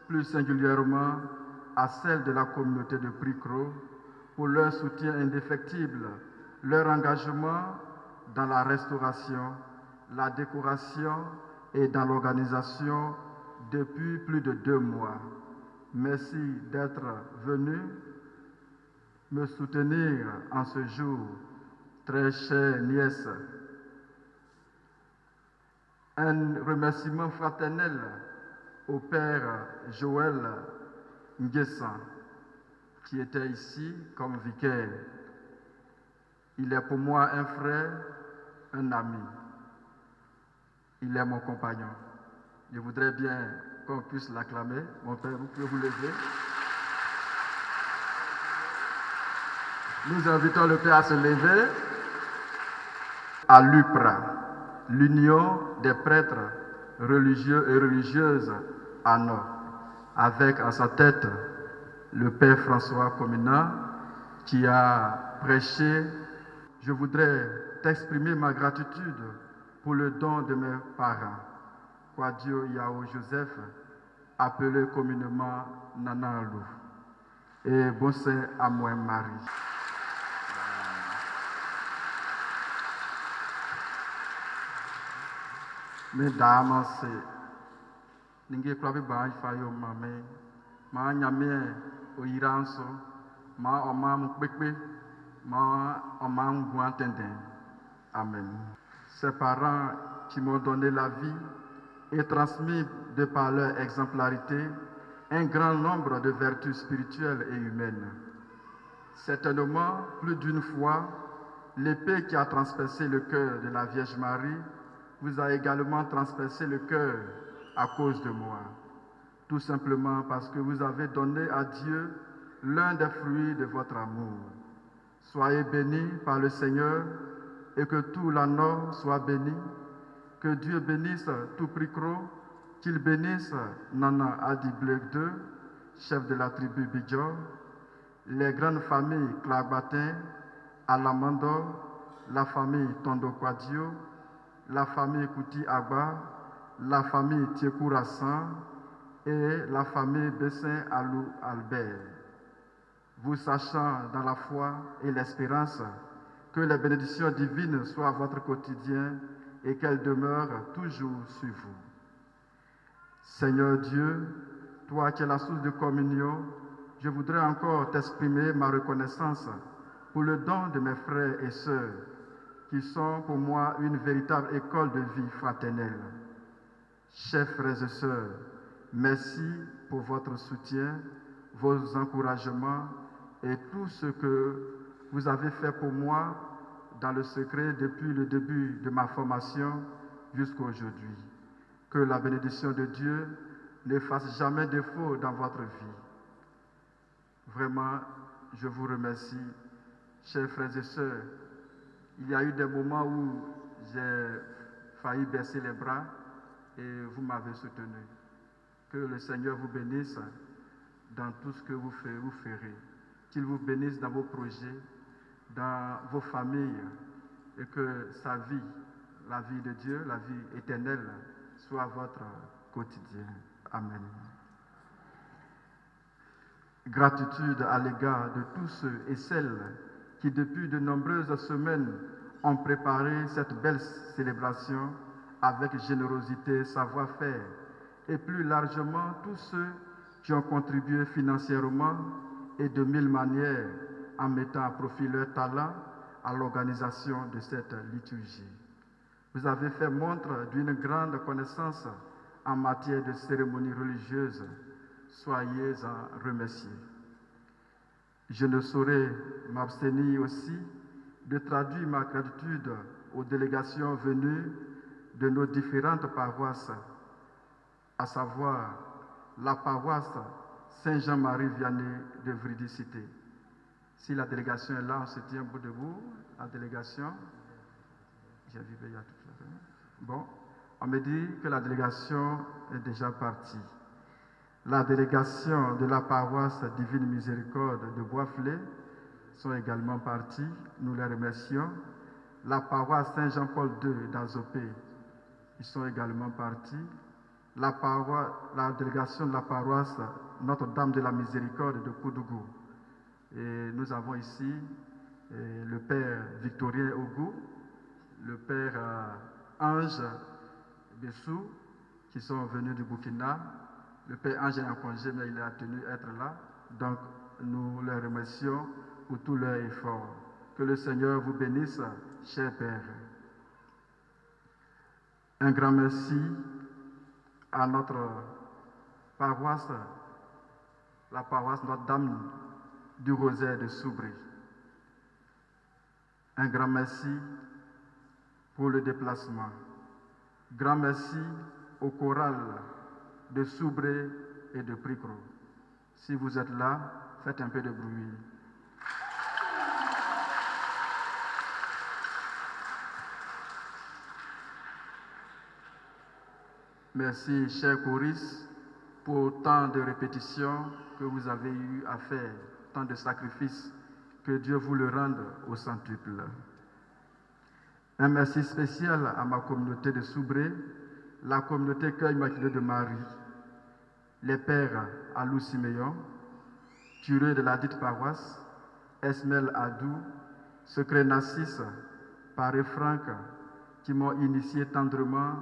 Speaker 1: plus singulièrement à celles de la communauté de Pricro, pour leur soutien indéfectible, leur engagement dans la restauration, la décoration et dans l'organisation depuis plus de 2 mois. Merci d'être venu me soutenir en ce jour, très chère nièce. Un remerciement fraternel au Père Joël Nguessan, qui était ici comme vicaire. Il est pour moi un frère, un ami. Il est mon compagnon. Je voudrais bien qu'on puisse l'acclamer. Mon Père, vous pouvez vous lever. Nous invitons le Père à se lever. À l'UPRA, l'Union des prêtres religieux et religieuses à Nord, avec à sa tête le Père François Comina, qui a prêché. Je voudrais t'exprimer ma gratitude pour le don de mes parents, Kwadio Yao Joseph, appelé communément Nana Alou, et Bonse Amouen Marie. Mes dames, c'est Ningue Klabi Baï Fayo Mame, Ma Nyame Oiranso, Ma Omam Kwekwe, Ma Omam Guantenden. Amen. Ces parents qui m'ont donné la vie et transmis de par leur exemplarité un grand nombre de vertus spirituelles et humaines. Certainement, plus d'une fois, l'épée qui a transpercé le cœur de la Vierge Marie vous a également transpercé le cœur à cause de moi. Tout simplement parce que vous avez donné à Dieu l'un des fruits de votre amour. Soyez bénis par le Seigneur et que tout la Nord soit béni. Que Dieu bénisse tout Pricro, qu'il bénisse Nana Adi Blek II, chef de la tribu Bidjor, les grandes familles Klagbatin, Alamandor, la famille Tondo Kwadio, la famille Kouti Agba, la famille Tiekourassan et la famille Bessin Alou Albert. Vous sachant dans la foi et l'espérance que les bénédictions divines soient votre quotidien et qu'elles demeurent toujours sur vous. Seigneur Dieu, toi qui es la source de communion, je voudrais encore t'exprimer ma reconnaissance pour le don de mes frères et sœurs, qui sont pour moi une véritable école de vie fraternelle. Chers frères et sœurs, merci pour votre soutien, vos encouragements et tout ce que vous avez fait pour moi dans le secret depuis le début de ma formation jusqu'à aujourd'hui. Que la bénédiction de Dieu ne fasse jamais défaut dans votre vie. Vraiment, je vous remercie, chers frères et sœurs. Il y a eu des moments où j'ai failli baisser les bras et vous m'avez soutenu. Que le Seigneur vous bénisse dans tout ce que vous ferez. Qu'il vous bénisse dans vos projets, dans vos familles, et que sa vie, la vie de Dieu, la vie éternelle, soit votre quotidien. Amen. Gratitude à l'égard de tous ceux et celles qui depuis de nombreuses semaines ont préparé cette belle célébration avec générosité, savoir-faire, et plus largement tous ceux qui ont contribué financièrement et de mille manières en mettant à profit leur talent à l'organisation de cette liturgie. Vous avez fait montre d'une grande connaissance en matière de cérémonies religieuses. Soyez-en remerciés. Je ne saurais m'abstenir aussi de traduire ma gratitude aux délégations venues de nos différentes paroisses, à savoir la paroisse Saint-Jean-Marie Vianney de Vridicité. Si la délégation est là, on se tient bout de bout. La délégation, j'ai vu il y a toute la journée. Bon, on me dit que la délégation est déjà partie. La délégation de la paroisse Divine Miséricorde de Boisflé sont également partis. Nous les remercions. La paroisse Saint-Jean-Paul II d'Azopé, ils sont également partis. La délégation de la paroisse Notre-Dame de la Miséricorde de Koudougou. Et nous avons ici le Père Victorien Ogou, le Père Ange Bessou qui sont venus du Burkina. Le Père Ange est en congé, mais il a tenu à être là. Donc, nous les remercions pour tout leur effort. Que le Seigneur vous bénisse, cher Père. Un grand merci à notre paroisse, la paroisse Notre-Dame du Rosaire de Soubry. Un grand merci pour le déplacement. Grand merci au choral de Soubry et de Pricro. Si vous êtes là, faites un peu de bruit. Merci, chers choristes, pour tant de répétitions que vous avez eu à faire, tant de sacrifices. Que Dieu vous le rende au centuple. Un merci spécial à ma communauté de Soubry, la communauté Cœur Immaculé de Marie, les pères Alou Siméon, curé de la dite paroisse, Esmel Adou, secret Nassis, Paré Franck, qui m'ont initié tendrement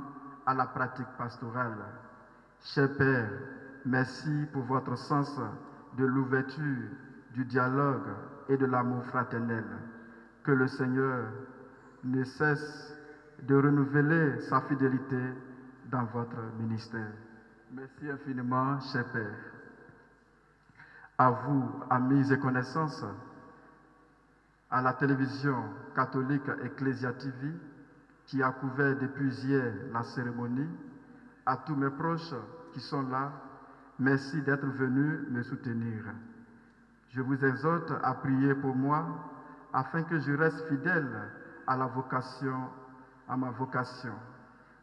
Speaker 1: à la pratique pastorale. Chers pères, merci pour votre sens de l'ouverture, du dialogue et de l'amour fraternel. Que le Seigneur ne cesse de renouveler sa fidélité dans votre ministère. Merci infiniment, chers pères. À vous, amis et connaissances, à la télévision catholique Ecclesia TV, qui a couvert depuis hier la cérémonie, à tous mes proches qui sont là, merci d'être venus me soutenir. Je vous exhorte à prier pour moi afin que je reste fidèle à ma vocation.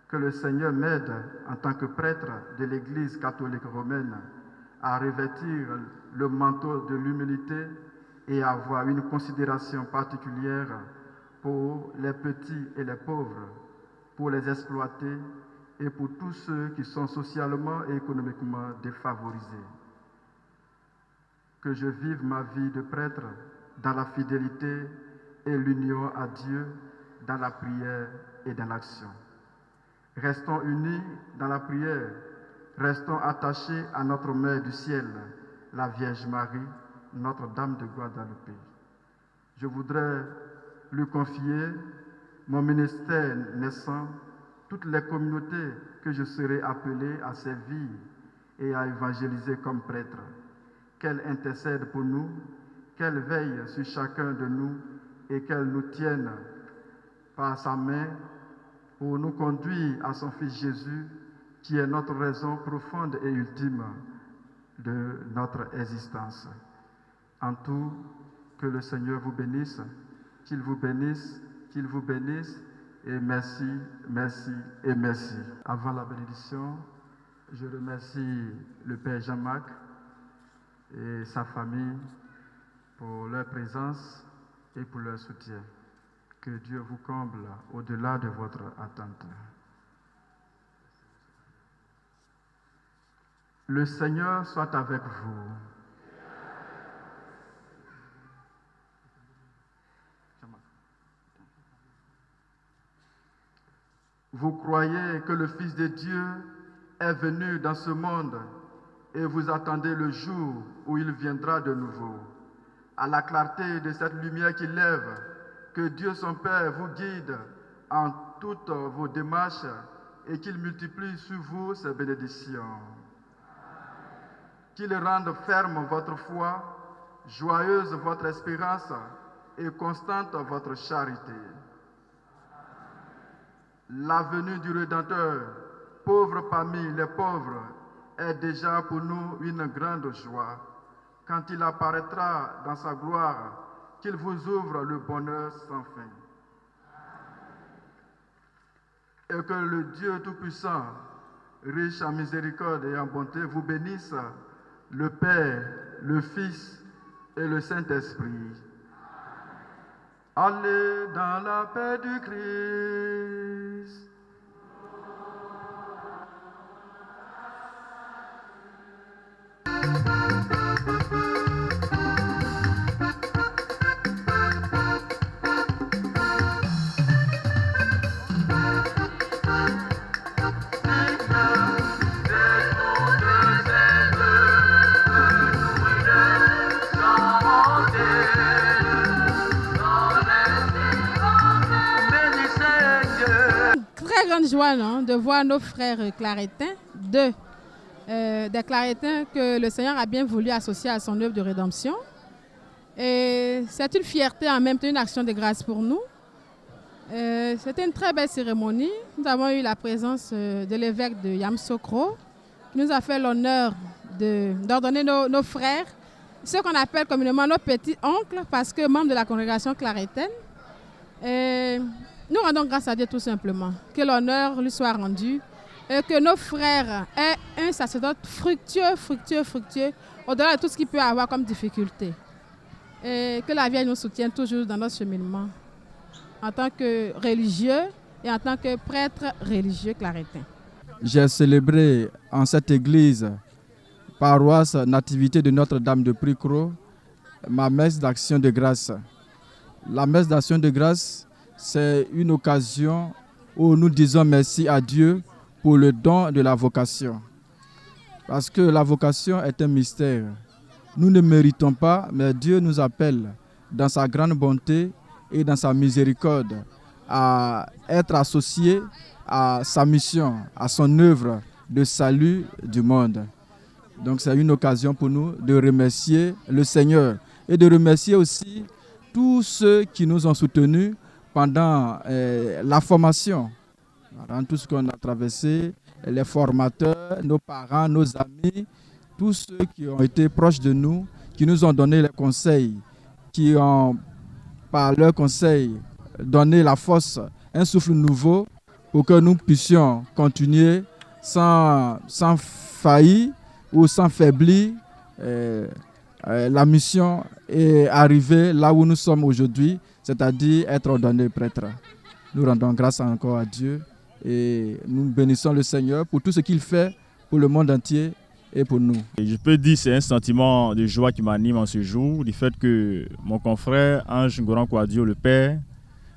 Speaker 1: Que le Seigneur m'aide en tant que prêtre de l'Église catholique romaine à revêtir le manteau de l'humilité et à avoir une considération particulière pour les petits et les pauvres, pour les exploités et pour tous ceux qui sont socialement et économiquement défavorisés. Que je vive ma vie de prêtre dans la fidélité et l'union à Dieu, dans la prière et dans l'action. Restons unis dans la prière, restons attachés à notre Mère du ciel, la Vierge Marie, Notre-Dame de Guadalupe. Je voudrais lui confier mon ministère naissant, toutes les communautés que je serai appelé à servir et à évangéliser comme prêtre. Qu'elle intercède pour nous, qu'elle veille sur chacun de nous et qu'elle nous tienne par sa main pour nous conduire à son Fils Jésus, qui est notre raison profonde et ultime de notre existence. En tout, que le Seigneur vous bénisse, qu'il vous bénisse, qu'il vous bénisse, et merci, merci et merci. Avant la bénédiction, je remercie le Père Jean-Marc et sa famille pour leur présence et pour leur soutien. Que Dieu vous comble au-delà de votre attente. Le Seigneur soit avec vous. Vous croyez que le Fils de Dieu est venu dans ce monde et vous attendez le jour où il viendra de nouveau. À la clarté de cette lumière qui lève, que Dieu son Père vous guide en toutes vos démarches et qu'il multiplie sur vous ses bénédictions. Qu'il rende ferme votre foi, joyeuse votre espérance et constante votre charité. La venue du Rédempteur, pauvre parmi les pauvres, est déjà pour nous une grande joie. Quand il apparaîtra dans sa gloire, qu'il vous ouvre le bonheur sans fin. Et que le Dieu Tout-Puissant, riche en miséricorde et en bonté, vous bénisse, le Père, le Fils et le Saint-Esprit. Allez dans la paix du Christ.
Speaker 14: très grande joie, non, de voir nos frères clarétains, des clarétains que le Seigneur a bien voulu associer à son œuvre de rédemption. Et c'est une fierté, en même temps une action de grâce pour nous. C'était une très belle cérémonie. Nous avons eu la présence de l'évêque de Yamoussoukro, qui nous a fait l'honneur d'ordonner nos frères, ceux qu'on appelle communément nos petits-oncles, parce que membres de la congrégation clarétaine. Et nous rendons grâce à Dieu tout simplement, que l'honneur lui soit rendu, et que nos frères aient un sacerdoce fructueux, au-delà de tout ce qu'il peut avoir comme difficulté. Et que la Vierge nous soutienne toujours dans notre cheminement, en tant que religieux et en tant que prêtre religieux clarétain.
Speaker 1: J'ai célébré en cette église, paroisse Nativité de Notre-Dame de Pricro, ma messe d'action de grâce. La messe d'action de grâce, c'est une occasion où nous disons merci à Dieu pour le don de la vocation. Parce que la vocation est un mystère. Nous ne méritons pas, mais Dieu nous appelle dans sa grande bonté et dans sa miséricorde à être associés à sa mission, à son œuvre de salut du monde. Donc c'est une occasion pour nous de remercier le Seigneur et de remercier aussi tous ceux qui nous ont soutenus pendant la formation. Dans tout ce qu'on a traversé, les formateurs, nos parents, nos amis, tous ceux qui ont été proches de nous, qui nous ont donné les conseils, qui ont, par leurs conseils, donné la force, un souffle nouveau pour que nous puissions continuer sans faillir ou sans faiblir la mission et arriver là où nous sommes aujourd'hui, c'est-à-dire être ordonnés prêtres. Nous rendons grâce encore à Dieu et nous bénissons le Seigneur pour tout ce qu'il fait pour le monde entier et pour nous.
Speaker 3: Et je peux dire que c'est un sentiment de joie qui m'anime en ce jour, du fait que mon confrère Ange Ngoran Kouadio, le Père,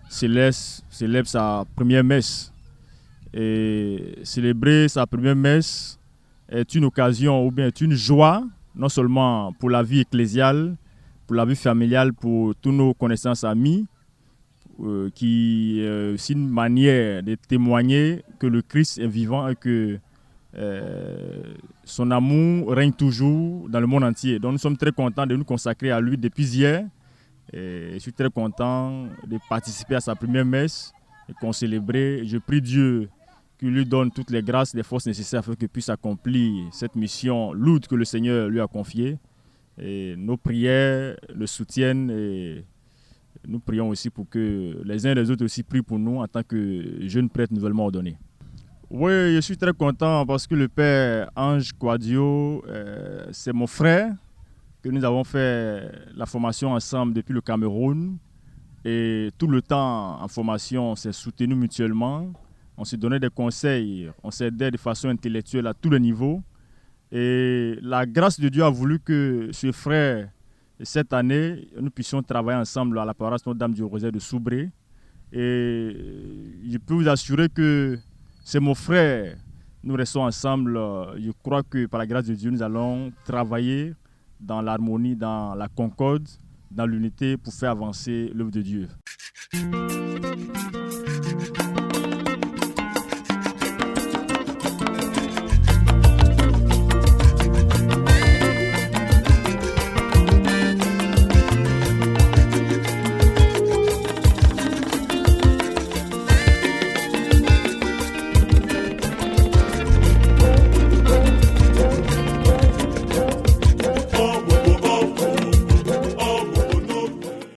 Speaker 3: célèbre sa première messe. Et célébrer sa première messe est une occasion ou bien est une joie, non seulement pour la vie ecclésiale, pour la vie familiale, pour tous nos connaissances amis, qui est aussi une manière de témoigner que le Christ est vivant et que son amour règne toujours dans le monde entier. Donc nous sommes très contents de nous consacrer à lui depuis hier. Et je suis très content de participer à sa première messe et qu'on célèbre. Je prie Dieu qu'il lui donne toutes les grâces, les forces nécessaires afin qu'il puisse accomplir cette mission lourde que le Seigneur lui a confiée. Et nos prières le soutiennent et nous prions aussi pour que les uns et les autres aussi prient pour nous en tant que jeunes prêtres nouvellement ordonnés. Oui, je suis très content parce que le Père Ange Kouadio, c'est mon frère, que nous avons fait la formation ensemble depuis le Cameroun. Et tout le temps en formation, on s'est soutenus mutuellement. On se donnait des conseils, on s'aidait de façon intellectuelle à tous les niveaux. Et la grâce de Dieu a voulu que ce frère, cette année, nous puissions travailler ensemble à la paroisse Notre-Dame du Rosaire de Soubré. Et je peux vous assurer que c'est mon frère. Nous restons ensemble. Je crois que par la grâce de Dieu, nous allons travailler dans l'harmonie, dans la concorde, dans l'unité pour faire avancer l'œuvre de Dieu.